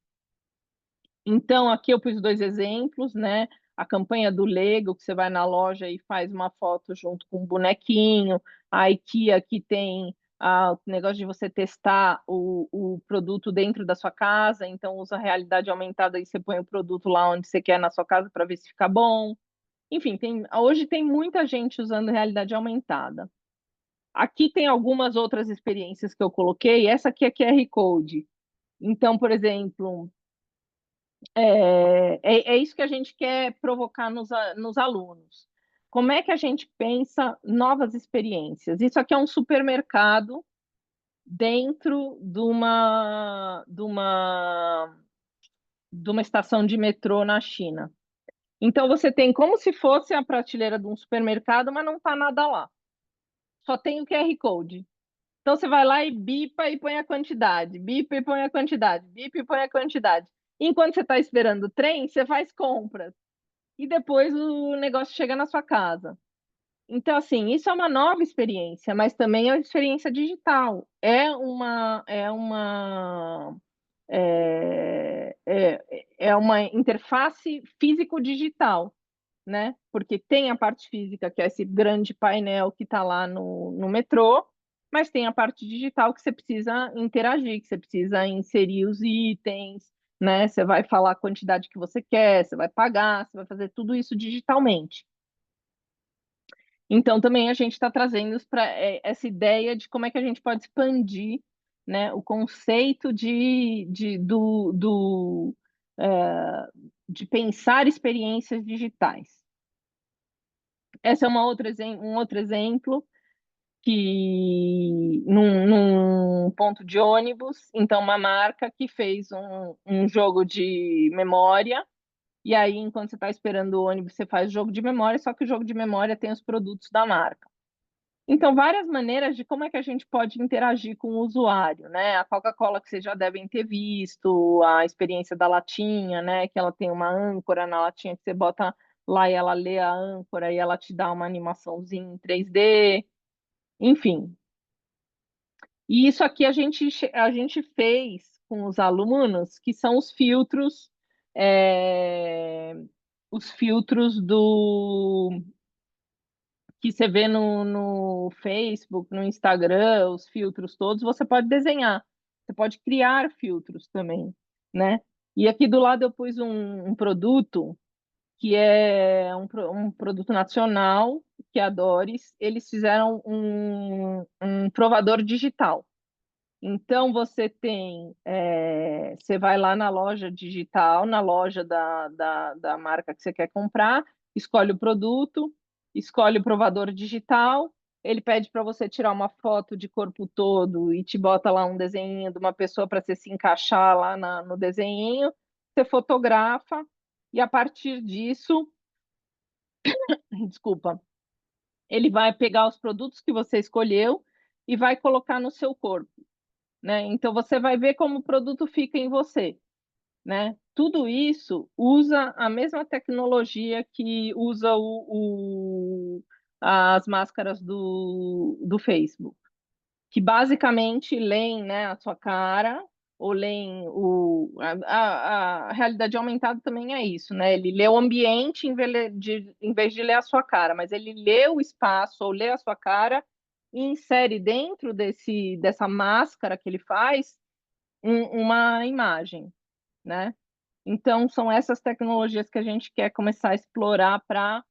Então, aqui eu pus 2 exemplos, né? A campanha do Lego, que você vai na loja e faz uma foto junto com um bonequinho. A IKEA, que tem o negócio de você testar o produto dentro da sua casa. Então, usa a realidade aumentada e você põe o produto lá onde você quer na sua casa para ver se fica bom. Enfim, hoje tem muita gente usando realidade aumentada. Aqui tem algumas outras experiências que eu coloquei. Essa aqui é QR Code. Então, por exemplo, é isso que a gente quer provocar nos alunos. Como é que a gente pensa novas experiências? Isso aqui é um supermercado dentro de uma estação de metrô na China. Então, você tem como se fosse a prateleira de um supermercado, mas não está nada lá. Só tem o QR Code. Então, você vai lá e bipa e põe a quantidade, bipa e põe a quantidade, bipa e põe a quantidade. Enquanto você está esperando o trem, você faz compras. E depois o negócio chega na sua casa. Então, assim, isso é uma nova experiência, mas também é uma experiência digital. É uma interface físico-digital, né? Porque tem a parte física, que é esse grande painel que está lá no metrô, mas tem a parte digital que você precisa interagir, que você precisa inserir os itens, né? Você vai falar a quantidade que você quer, você vai pagar, você vai fazer tudo isso digitalmente. Então, também a gente está trazendo para essa ideia de como é que a gente pode expandir, né, o conceito é, de pensar experiências digitais. Esse é um outro exemplo que num ponto de ônibus, então uma marca que fez um jogo de memória, e aí enquanto você está esperando o ônibus, você faz jogo de memória, só que o jogo de memória tem os produtos da marca. Então, várias maneiras de como é que a gente pode interagir com o usuário, né? A Coca-Cola que vocês já devem ter visto, a experiência da latinha, né? Que ela tem uma âncora na latinha que você bota lá e ela lê a âncora e ela te dá uma animaçãozinha em 3D, enfim. E isso aqui a gente fez com os alunos, que são é, os filtros que você vê no Facebook, no Instagram, os filtros todos, você pode desenhar, você pode criar filtros também, né? E aqui do lado eu pus um produto que é um produto nacional, que é a Doris. Eles fizeram um provador digital. Então, você vai lá na loja digital, na loja da marca que você quer comprar, escolhe o produto, escolhe o provador digital, ele pede para você tirar uma foto de corpo todo e te bota lá um desenho de uma pessoa para você se encaixar lá no desenho, você fotografa, e a partir disso, desculpa, ele vai pegar os produtos que você escolheu e vai colocar no seu corpo, né? Então você vai ver como o produto fica em você, né? Tudo isso usa a mesma tecnologia que usa as máscaras do Facebook, que basicamente leem, né, a sua cara, ou leem a realidade aumentada também é isso, né? Ele lê o ambiente em vez de ler a sua cara, mas ele lê o espaço ou lê a sua cara e insere dentro dessa máscara que ele faz uma imagem, né? Então, são essas tecnologias que a gente quer começar a explorar para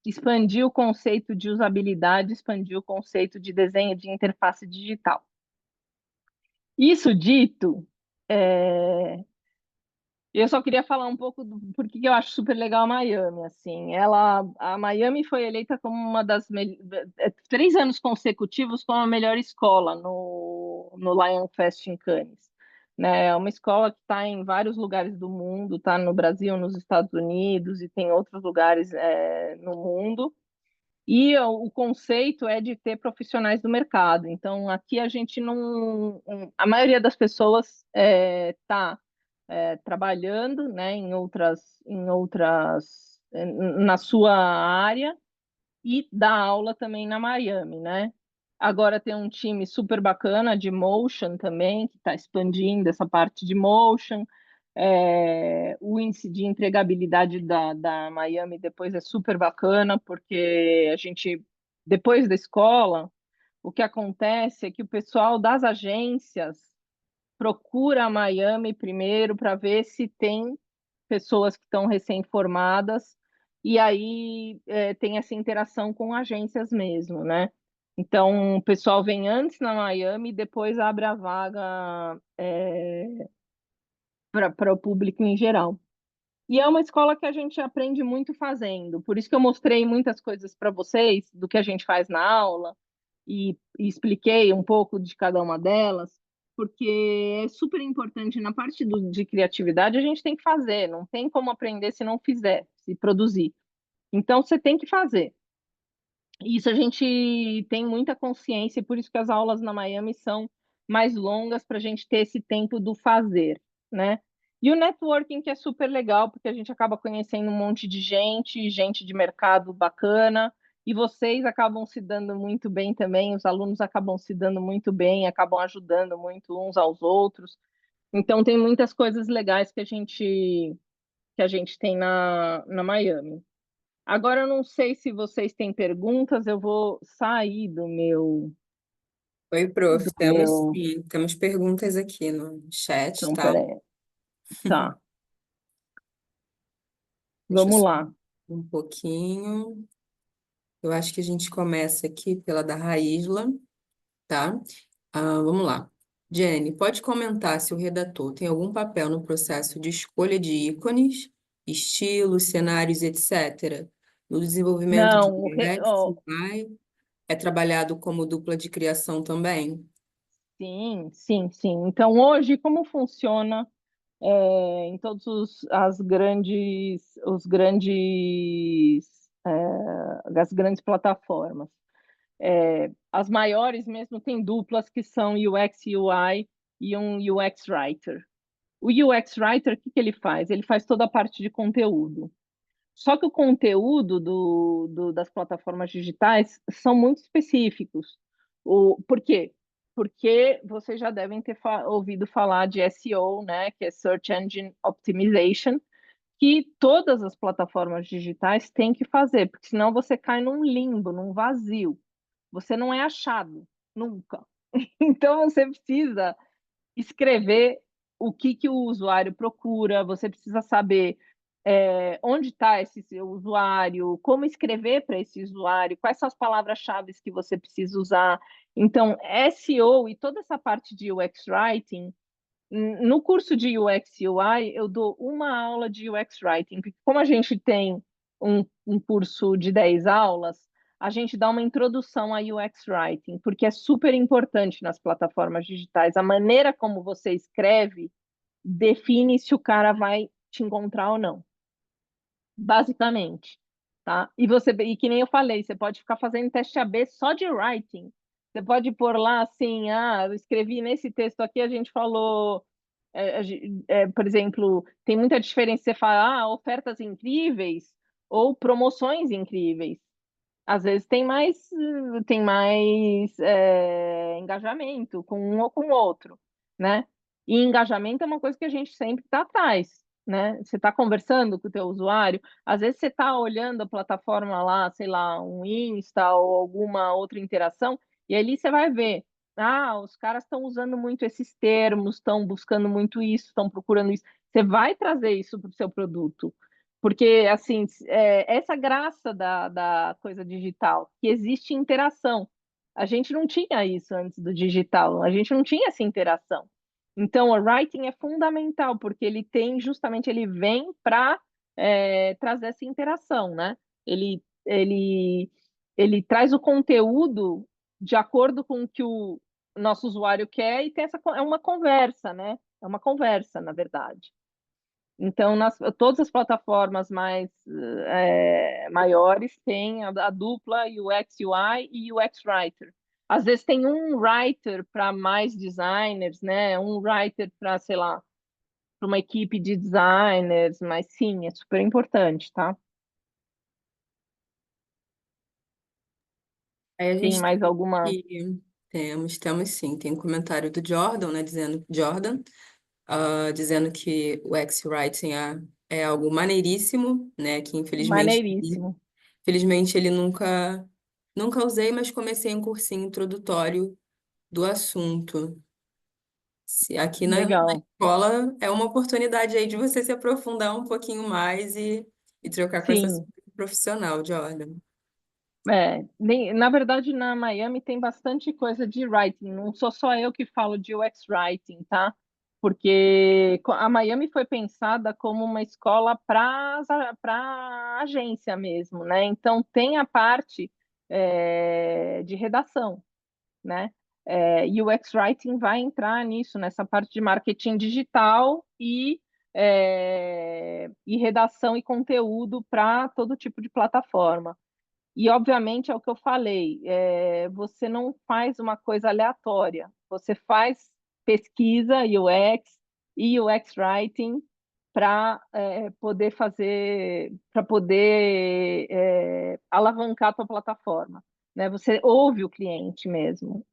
expandir o conceito de usabilidade, expandir o conceito de desenho de interface digital. Isso dito, eu só queria falar um pouco do porquê que eu acho super legal a Miami, assim. A Miami foi eleita como uma das 3 anos consecutivos como a melhor escola no Lion Fest em Cannes, né? É uma escola que está em vários lugares do mundo, está no Brasil, nos Estados Unidos e tem outros lugares no mundo. E o conceito é de ter profissionais do mercado. Então, aqui a gente não. A maioria das pessoas está trabalhando, né, na sua área, e dá aula também na Miami, né? Agora tem um time super bacana de motion também, que está expandindo essa parte de motion. O índice de empregabilidade da Miami depois é super bacana, porque a gente, depois da escola, o que acontece é que o pessoal das agências procura a Miami primeiro para ver se tem pessoas que estão recém-formadas, e aí tem essa interação com agências mesmo, né? Então, o pessoal vem antes na Miami e depois abre a vaga para o público em geral. E é uma escola que a gente aprende muito fazendo, por isso que eu mostrei muitas coisas para vocês do que a gente faz na aula e expliquei um pouco de cada uma delas, porque é super importante na parte de criatividade, a gente tem que fazer, não tem como aprender se não fizer, se produzir. Então, você tem que fazer. Isso a gente tem muita consciência, e por isso que as aulas na Miami são mais longas para a gente ter esse tempo do fazer, né? E o networking que é super legal, porque a gente acaba conhecendo um monte de gente, gente de mercado bacana, e vocês acabam se dando muito bem também, os alunos acabam se dando muito bem, acabam ajudando muito uns aos outros. Então tem muitas coisas legais que a gente tem na Miami. Agora, eu não sei se vocês têm perguntas, eu vou sair do meu. Oi, prof. Do Temos meu... sim, temos perguntas aqui no chat, Então, tá? peraí. Tá, Deixa eu vamos só lá. um pouquinho. Eu acho que a gente começa aqui pela da Raísla, tá? Vamos lá. Jenny, pode comentar se o redator tem algum papel no processo de escolha de ícones, estilos, cenários, etc. No desenvolvimento de Não, UX, UI, é trabalhado como dupla de criação também? sim, sim, sim. Então, hoje, como funciona em todos as grandes plataformas? As maiores mesmo têm duplas que são UX e UI e um UX Writer. O UX Writer, o que que ele faz? Ele faz toda a parte de conteúdo. Só que o conteúdo das plataformas digitais são muito específicos. Por quê? Porque vocês já devem ter ouvido falar de SEO, né, que é Search Engine Optimization, que todas as plataformas digitais têm que fazer, porque senão você cai num limbo, num vazio. Você não é achado, nunca. Então você precisa escrever o que o usuário procura, você precisa saber onde está esse seu usuário, como escrever para esse usuário, quais são as palavras-chave que você precisa usar. Então, SEO e toda essa parte de UX Writing, no curso de UX e UI, eu dou uma aula de UX Writing, porque como a gente tem um curso de 10 aulas, a gente dá uma introdução a UX Writing, porque é super importante nas plataformas digitais. A maneira como você escreve define se o cara vai te encontrar ou não, basicamente, tá? E que nem eu falei, você pode ficar fazendo teste AB só de writing. Você pode pôr lá assim, eu escrevi nesse texto aqui, a gente falou, por exemplo, tem muita diferença você falar ofertas incríveis ou promoções incríveis. Às vezes tem mais engajamento com um ou com o outro, né? E engajamento é uma coisa que a gente sempre está atrás, né? Você está conversando com o teu usuário, às vezes você está olhando a plataforma lá, sei lá, um Insta ou alguma outra interação, e ali você vai ver, os caras estão usando muito esses termos, estão buscando muito isso, estão procurando isso. Você vai trazer isso para o seu produto. Porque, assim, essa graça da coisa digital, que existe interação. A gente não tinha isso antes do digital, a gente não tinha essa interação. Então, o writing é fundamental, porque ele vem para trazer essa interação, né? Ele traz o conteúdo de acordo com o que o nosso usuário quer e tem é uma conversa, né? É uma conversa, na verdade. Então, todas as plataformas maiores têm a dupla UX UI e UX Writer. Às vezes tem um writer para mais designers, né? Um writer para, sei lá, para uma equipe de designers, mas sim, é super importante, tá? Aí a Sim, gente mais tem alguma? aqui, temos sim, tem um comentário do Jordan, né, dizendo que o X-Writing é algo maneiríssimo, né, que Maneiríssimo. infelizmente ele nunca usei, mas comecei um cursinho introdutório do assunto. Aqui na Legal. escola é uma oportunidade aí de você se aprofundar um pouquinho mais e trocar com essa Sim. profissional, Jordan. Na verdade, na Miami tem bastante coisa de writing, não sou só eu que falo de UX writing, tá? Porque a Miami foi pensada como uma escola para agência mesmo, né? Então tem a parte de redação, né? E o UX writing vai entrar nisso, nessa parte de marketing digital e redação e conteúdo para todo tipo de plataforma. E, obviamente, é o que eu falei, você não faz uma coisa aleatória, você faz pesquisa UX e UX Writing para poder alavancar a tua plataforma, né? Você ouve o cliente mesmo,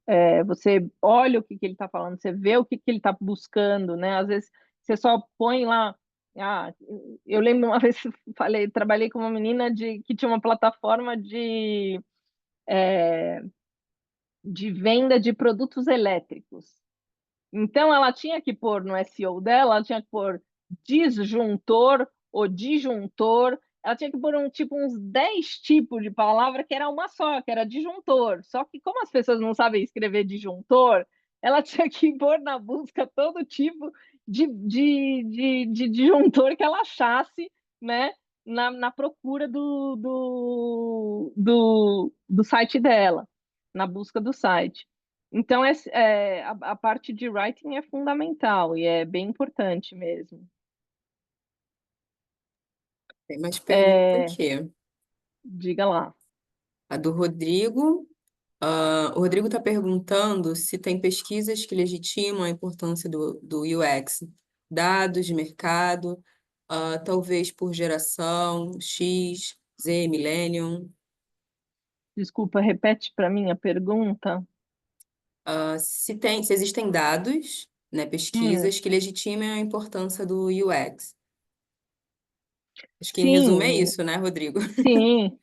você olha o que ele está falando, você vê o que ele está buscando, né? Às vezes você só põe lá. Ah, eu lembro uma vez trabalhei com uma menina que tinha uma plataforma de venda de produtos elétricos. Então, ela tinha que pôr no SEO dela, ela tinha que pôr disjuntor ou disjuntor, ela tinha que pôr uns 10 tipos de palavra que era uma só, que era disjuntor. Só que como as pessoas não sabem escrever disjuntor, ela tinha que pôr na busca todo tipo de disjuntor que ela achasse, né, na procura do site dela, na busca do site. Então, a parte de writing é fundamental e é bem importante mesmo. Tem mais pergunta É, aqui. diga lá. A do Rodrigo. O Rodrigo está perguntando se tem pesquisas que legitimam a importância do UX, dados de mercado, talvez por geração X, Z, Millennium. Desculpa, repete para mim a pergunta. Se existem dados, né, Hum, pesquisas que legitimem a importância do UX. Acho que em resumo é sim, isso, né, Rodrigo? sim.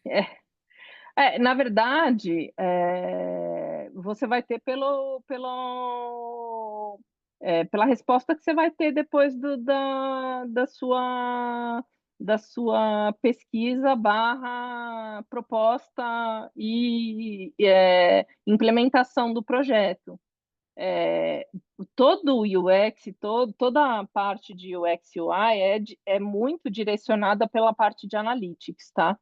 Na verdade, você vai ter pela resposta que você vai ter depois da sua pesquisa barra proposta e implementação do projeto. É, todo o UX, toda a parte de UX UI é muito direcionada pela parte de analytics, tá?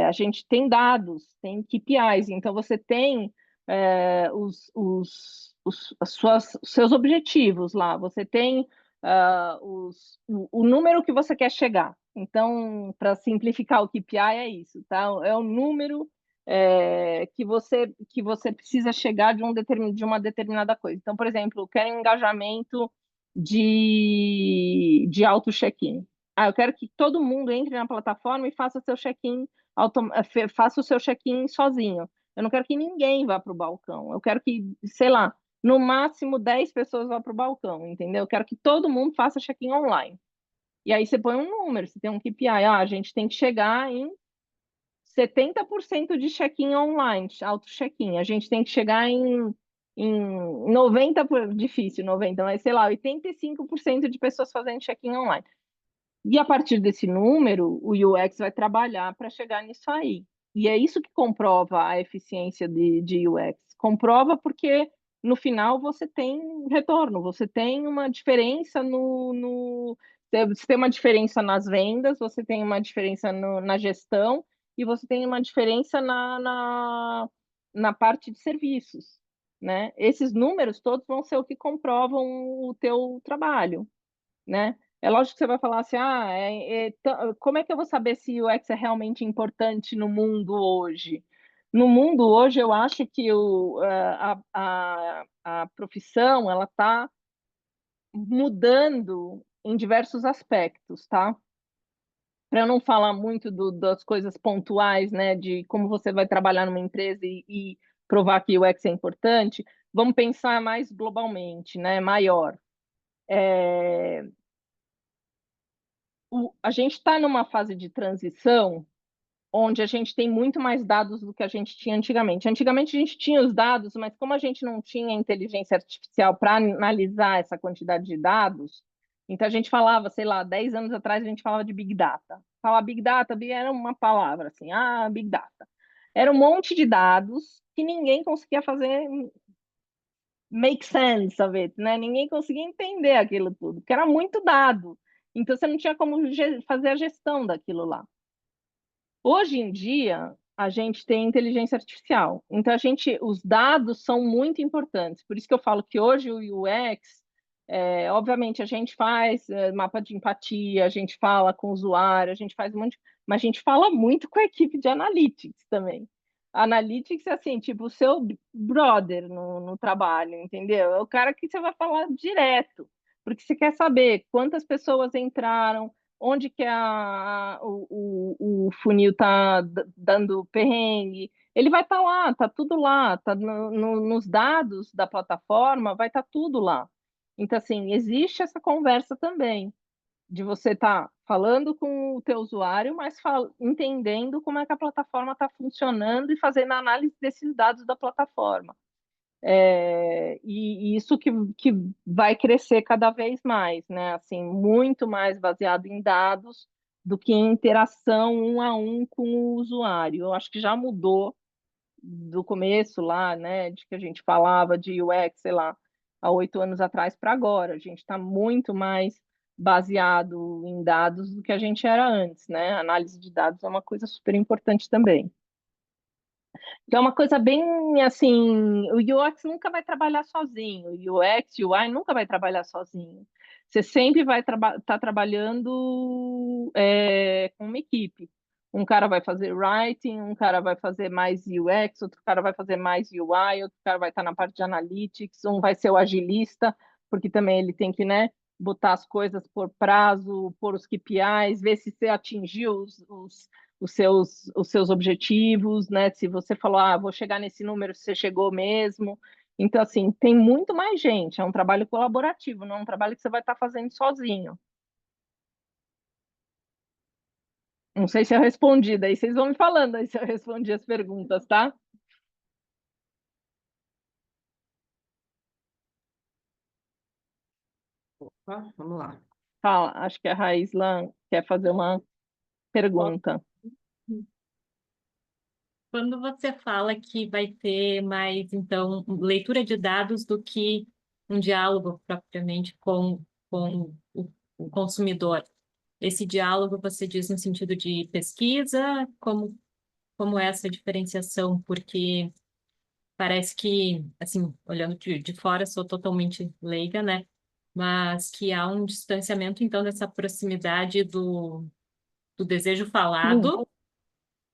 A gente tem dados, tem KPIs, então você tem os seus objetivos lá, você tem o número que você quer chegar. Então, para simplificar o KPI, é isso, tá? É o número que você precisa chegar de uma determinada coisa. Então, por exemplo, eu quero engajamento de auto check-in. Eu quero que todo mundo entre na plataforma e faça seu check-in, faça o seu check-in sozinho. Eu não quero que ninguém vá para o balcão. Eu quero que, sei lá, no máximo 10 pessoas vá para o balcão, entendeu? Eu quero que todo mundo faça check-in online. E aí você põe um número, você tem um KPI. A gente tem que chegar em 70% de check-in online, auto check-in. A gente tem que chegar em 90, difícil 90, mas sei lá, 85% de pessoas fazendo check-in online. E a partir desse número, o UX vai trabalhar para chegar nisso aí. E é isso que comprova a eficiência de UX. Comprova porque no final você tem retorno, você tem uma diferença você tem uma diferença nas vendas, você tem uma diferença na gestão e você tem uma diferença na parte de serviços, né? Esses números todos vão ser o que comprovam o teu trabalho, né? É lógico que você vai falar assim, como é que eu vou saber se o UX é realmente importante no mundo hoje? No mundo hoje, eu acho que a profissão ela está mudando em diversos aspectos, tá? para eu não falar muito das coisas pontuais, né, de como você vai trabalhar numa empresa e provar que o UX é importante, vamos pensar mais globalmente, né, maior. É, a gente está numa fase de transição onde a gente tem muito mais dados do que a gente tinha antigamente. Antigamente a gente tinha os dados, mas como a gente não tinha inteligência artificial para analisar essa quantidade de dados, então a gente falava, sei lá, 10 anos atrás a gente falava de Big Data. Falar Big Data era uma palavra assim, Big Data. Era um monte de dados que ninguém conseguia fazer make sense of it, né? Ninguém conseguia entender aquilo tudo, porque era muito dado. Então você não tinha como fazer a gestão daquilo lá. Hoje em dia, a gente tem inteligência artificial. Então, os dados são muito importantes. Por isso que eu falo que hoje o UX, obviamente, a gente faz mapa de empatia, a gente fala com o usuário, a gente faz um monte, mas a gente fala muito com a equipe de analytics também. Analytics é assim, tipo, o seu brother no trabalho, entendeu? É o cara que você vai falar direto, porque você quer saber quantas pessoas entraram, onde que o funil está dando perrengue, ele vai estar lá, está tudo lá, tá nos dados da plataforma, vai estar tudo lá. Então, assim, existe essa conversa também, de você estar falando com o teu usuário, mas entendendo como é que a plataforma está funcionando e fazendo a análise desses dados da plataforma. E isso que vai crescer cada vez mais, né? Assim, muito mais baseado em dados do que em interação um a um com o usuário. Eu acho que já mudou do começo lá, né? De que a gente falava de UX, sei lá, há 8 anos atrás para agora. A gente está muito mais baseado em dados do que a gente era antes, né? A análise de dados é uma coisa super importante também. Então, é uma coisa bem assim, o UX nunca vai trabalhar sozinho, o UX, UI nunca vai trabalhar sozinho. Você sempre vai estar trabalhando com uma equipe. Um cara vai fazer writing, um cara vai fazer mais UX, outro cara vai fazer mais UI, outro cara vai estar na parte de analytics, um vai ser o agilista, porque também ele tem que, né, botar as coisas por prazo, por os KPIs, ver se você atingiu os seus objetivos, né? Se você falou, vou chegar nesse número, você chegou mesmo. Então, assim, tem muito mais gente, é um trabalho colaborativo, não é um trabalho que você vai estar fazendo sozinho. Não sei se eu respondi, daí vocês vão me falando aí se eu respondi as perguntas, tá? Opa, vamos lá. Fala, acho que a Raísla quer fazer uma pergunta. Quando você fala que vai ter mais, então, leitura de dados do que um diálogo propriamente com o consumidor, esse diálogo você diz no sentido de pesquisa, como é essa diferenciação? Porque parece que, assim, olhando de fora, sou totalmente leiga, né? Mas que há um distanciamento, então, dessa proximidade do desejo Sim, falado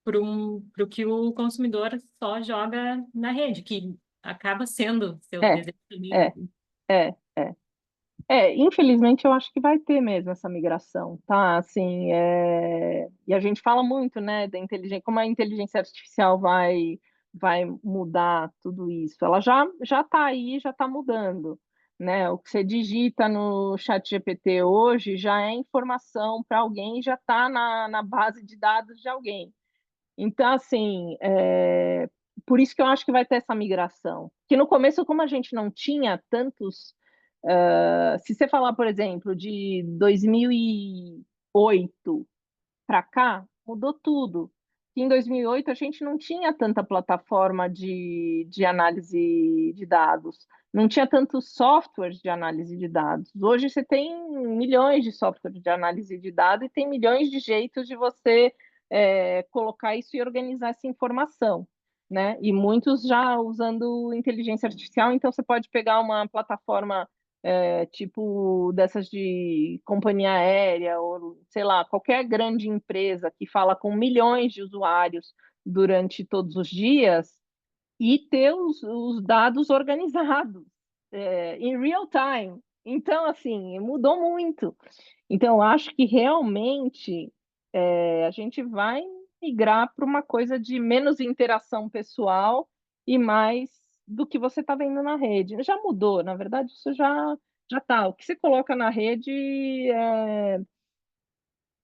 para o que o consumidor só joga na rede, que acaba sendo seu é, desejo também. é, é. Infelizmente eu acho que vai ter mesmo essa migração, tá? Assim, e a gente fala muito, né, da inteligência, como a inteligência artificial vai mudar tudo isso. Ela já está aí, já está mudando, né? O que você digita no chat GPT hoje já é informação para alguém, já está na base de dados de alguém. Então, assim, por isso que eu acho que vai ter essa migração. Que no começo, como a gente não tinha tantos. Se você falar, por exemplo, de 2008 para cá, mudou tudo. Em 2008, a gente não tinha tanta plataforma de análise de dados, não tinha tantos softwares de análise de dados. Hoje você tem milhões de softwares de análise de dados e tem milhões de jeitos de você colocar isso e organizar essa informação, né? E muitos já usando inteligência artificial, então você pode pegar uma plataforma tipo dessas de companhia aérea, ou sei lá, qualquer grande empresa que fala com milhões de usuários durante todos os dias e ter os dados organizados em real time. Então, assim, mudou muito. Então, eu acho que realmente a gente vai migrar para uma coisa de menos interação pessoal e mais do que você está vendo na rede. Já mudou, na verdade, isso já está. O que você coloca na rede,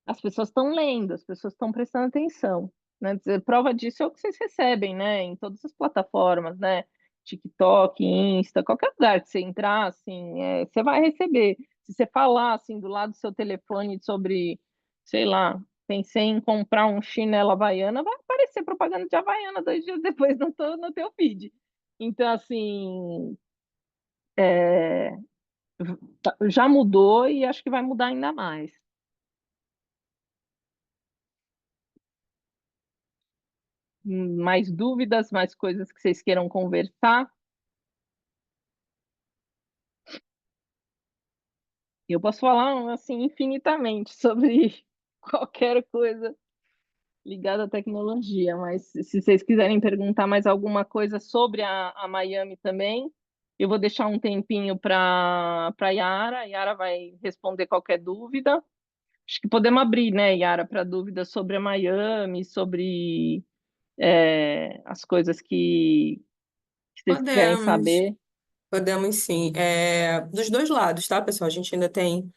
as pessoas estão lendo, as pessoas estão prestando atenção, né? Prova disso é o que vocês recebem, né? Em todas as plataformas, né? TikTok, Insta, qualquer lugar que você entrar, assim, você vai receber. Se você falar, assim, do lado do seu telefone sobre, sei lá, pensei em comprar um chinelo Havaiana, vai aparecer propaganda de Havaiana 2 dias depois no teu feed. Então, assim, é, já mudou e acho que vai mudar ainda mais. Mais dúvidas, mais coisas que vocês queiram conversar? Eu posso falar assim infinitamente sobre qualquer coisa ligada à tecnologia, mas se vocês quiserem perguntar mais alguma coisa sobre a Miami também, eu vou deixar um tempinho para Yara. A Yara vai responder qualquer dúvida. Acho que podemos abrir, né, Yara, para dúvidas sobre a Miami, sobre as coisas que vocês quiserem Podemos. saber. Podemos sim. Dos dois lados, tá, pessoal? A gente ainda tem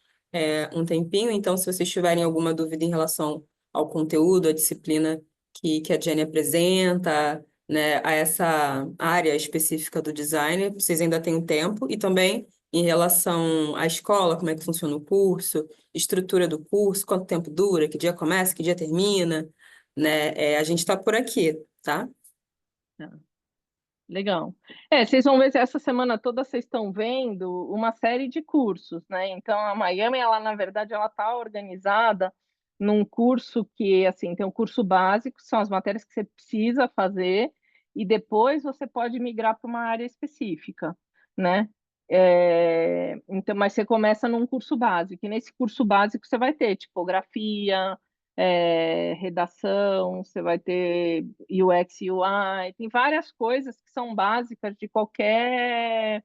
um tempinho, então se vocês tiverem alguma dúvida em relação ao conteúdo, à disciplina que a Jenny apresenta, né, a essa área específica do design, vocês ainda têm um tempo. E também em relação à escola, como é que funciona o curso, estrutura do curso, quanto tempo dura, que dia começa, que dia termina, né? A gente está por aqui, tá? Legal. Vocês vão ver se essa semana toda vocês estão vendo uma série de cursos, né? Então a Miami, ela na verdade ela está organizada num curso que assim tem um curso básico, são as matérias que você precisa fazer, e depois você pode migrar para uma área específica, né? Então, mas você começa num curso básico, e nesse curso básico você vai ter tipografia, redação, você vai ter UX, UI, tem várias coisas que são básicas de qualquer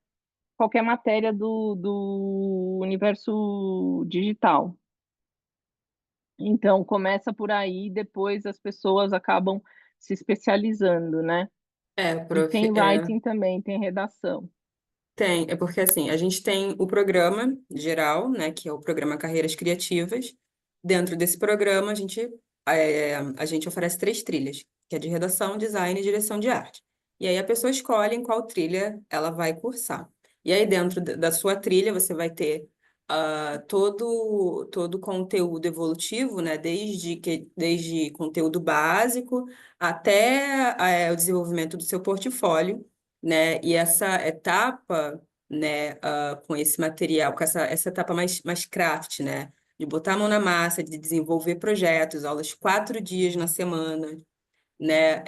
matéria do universo digital. Então, começa por aí, depois as pessoas acabam se especializando, né? E Prof. tem writing também, tem redação. Tem, é porque assim, a gente tem o programa geral, né, que é o programa Carreiras Criativas. Dentro desse programa, a gente oferece 3 trilhas, que é de redação, design e direção de arte. E aí a pessoa escolhe em qual trilha ela vai cursar. E aí dentro da sua trilha você vai ter todo o conteúdo evolutivo, né, desde conteúdo básico até o desenvolvimento do seu portfólio, né? E essa etapa, né, com esse material, com essa etapa mais craft, né? De botar a mão na massa, de desenvolver projetos, aulas 4 dias na semana, né?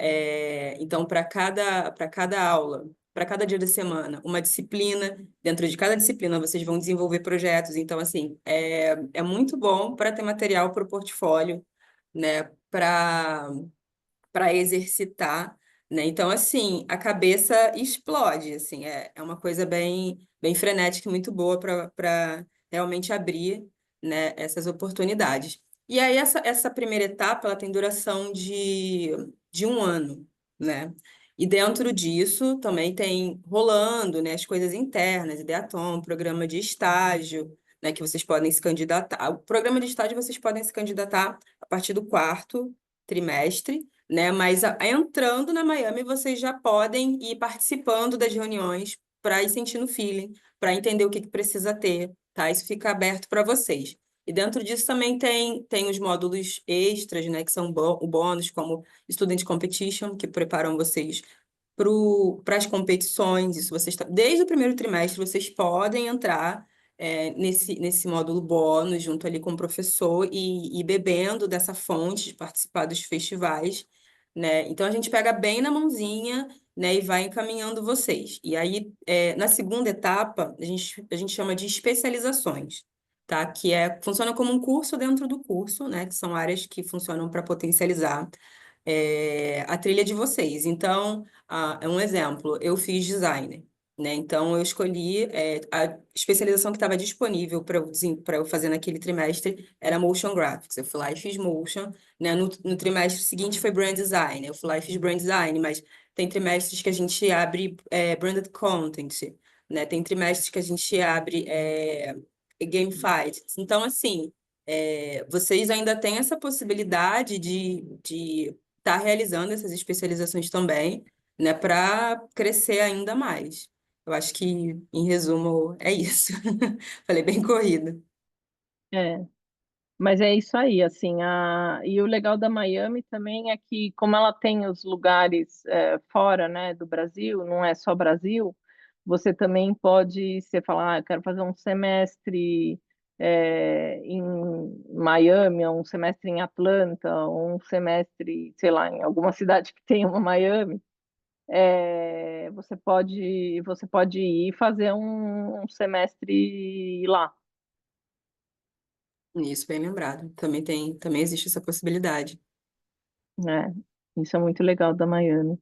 Então, para cada aula, para cada dia da semana, uma disciplina. Dentro de cada disciplina, vocês vão desenvolver projetos. Então, assim, é muito bom para ter material para o portfólio, né? Para exercitar, né? Então, assim, a cabeça explode, assim, é uma coisa bem frenética e muito boa para realmente abrir, né, essas oportunidades. E aí, essa primeira etapa, ela tem duração de 1 ano, né? E dentro disso também tem rolando, né, as coisas internas, Ideatom, programa de estágio, né, que vocês podem se candidatar. O programa de estágio vocês podem se candidatar a partir do 4º trimestre, né? Mas entrando na Miami, vocês já podem ir participando das reuniões para ir sentindo feeling, para entender o que precisa ter, tá? Isso fica aberto para vocês. E dentro disso também tem os módulos extras, né? Que são o bônus, como Student Competition, que preparam vocês para as competições. Isso vocês desde o primeiro trimestre vocês podem entrar nesse módulo bônus junto ali com o professor e bebendo dessa fonte de participar dos festivais, né? Então a gente pega bem na mãozinha, né, e vai encaminhando vocês. E aí, na segunda etapa, a gente chama de especializações, tá? Funciona como um curso dentro do curso, né? Que são áreas que funcionam para potencializar a trilha de vocês. Então, é um exemplo, eu fiz design. né? Então, eu escolhi a especialização que estava disponível para eu fazer naquele trimestre era Motion Graphics. Eu fui lá e fiz Motion, né? No trimestre seguinte foi Brand Design. Eu fui lá e fiz Brand Design, mas tem trimestres que a gente abre Branded Content, né? Tem trimestres que a gente abre Gamified. Então, assim, vocês ainda têm essa possibilidade de estar realizando essas especializações também, né? Para crescer ainda mais. Eu acho que, em resumo, é isso. Falei bem corrido. É. Mas é isso aí, assim, e o legal da Miami também é que, como ela tem os lugares fora, né, do Brasil, não é só Brasil, você também pode, você falar, eu quero fazer um semestre em Miami, ou um semestre em Atlanta, ou um semestre, sei lá, em alguma cidade que tenha uma Miami, você pode ir fazer um semestre lá, Isso, bem lembrado. Também existe essa possibilidade. né? Isso é muito legal da Miami.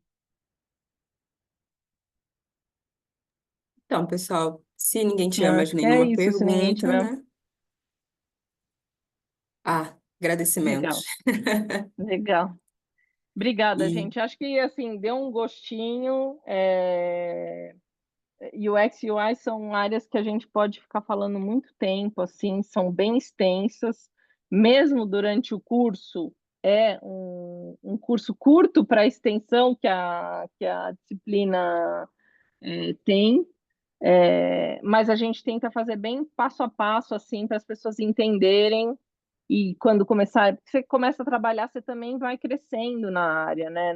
Então, pessoal, se ninguém tiver Eu mais acho que é nenhuma isso, se ninguém pergunta, tiver. né? Ah, agradecimentos. Legal, legal. Obrigada, E gente. Acho que assim deu um gostinho. UX e UI são áreas que a gente pode ficar falando muito tempo, assim, são bem extensas. Mesmo durante o curso, é um curso curto para a extensão que a disciplina tem. Mas a gente tenta fazer bem passo a passo, assim, para as pessoas entenderem. E quando começar, você começa a trabalhar, você também vai crescendo na área, né?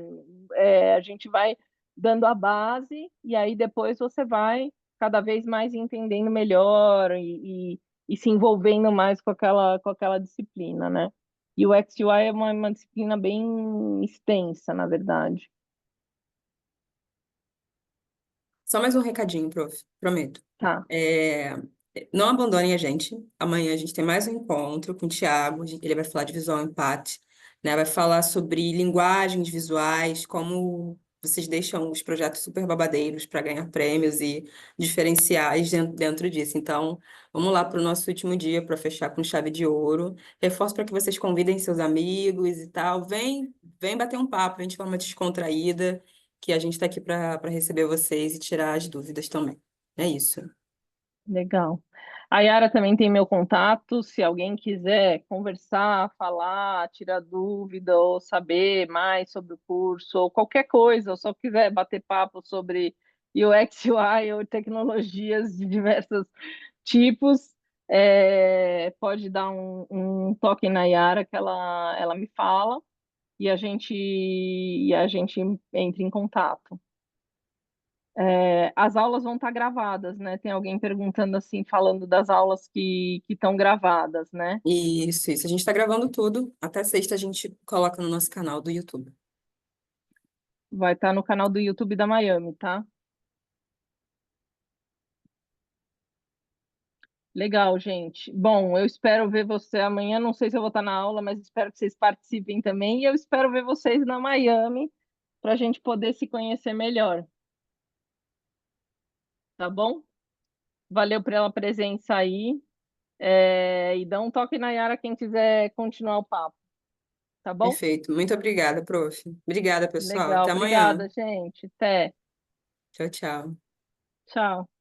A gente vai dando a base e aí depois você vai cada vez mais entendendo melhor e se envolvendo mais com aquela disciplina, né? E o XUI é uma disciplina bem extensa, na verdade. só mais um recadinho, prof, prometo. Tá, É, não abandonem a gente. Amanhã a gente tem mais um encontro com o Thiago. Ele vai falar de visual impact, né? Vai falar sobre linguagens visuais, como vocês deixam os projetos super babadeiros para ganhar prêmios e diferenciais dentro disso. Então, vamos lá para o nosso último dia para fechar com chave de ouro. Reforço para que vocês convidem seus amigos e tal. Vem bater um papo, vem de forma descontraída, que a gente está aqui para receber vocês e tirar as dúvidas também. É isso. legal. A Yara também tem meu contato, se alguém quiser conversar, falar, tirar dúvida ou saber mais sobre o curso ou qualquer coisa, ou só quiser bater papo sobre UX, UI ou tecnologias de diversos tipos, pode dar um toque na Yara que ela me fala e a gente entra em contato. As aulas vão estar gravadas, né? Tem alguém perguntando assim, falando das aulas que estão gravadas, né? Isso, isso. A gente está gravando tudo. Até sexta a gente coloca no nosso canal do YouTube. Vai estar no canal do YouTube da Miami, tá? Legal, gente. Bom, eu espero ver você amanhã. Não sei se eu vou estar na aula, mas espero que vocês participem também. E eu espero ver vocês na Miami para a gente poder se conhecer melhor, tá bom? Valeu pela presença aí. E dá um toque na Yara quem quiser continuar o papo, tá bom? Perfeito. Muito obrigada, prof. Obrigada, pessoal. Legal, Até amanhã. obrigada, gente. Até. Tchau, tchau. Tchau.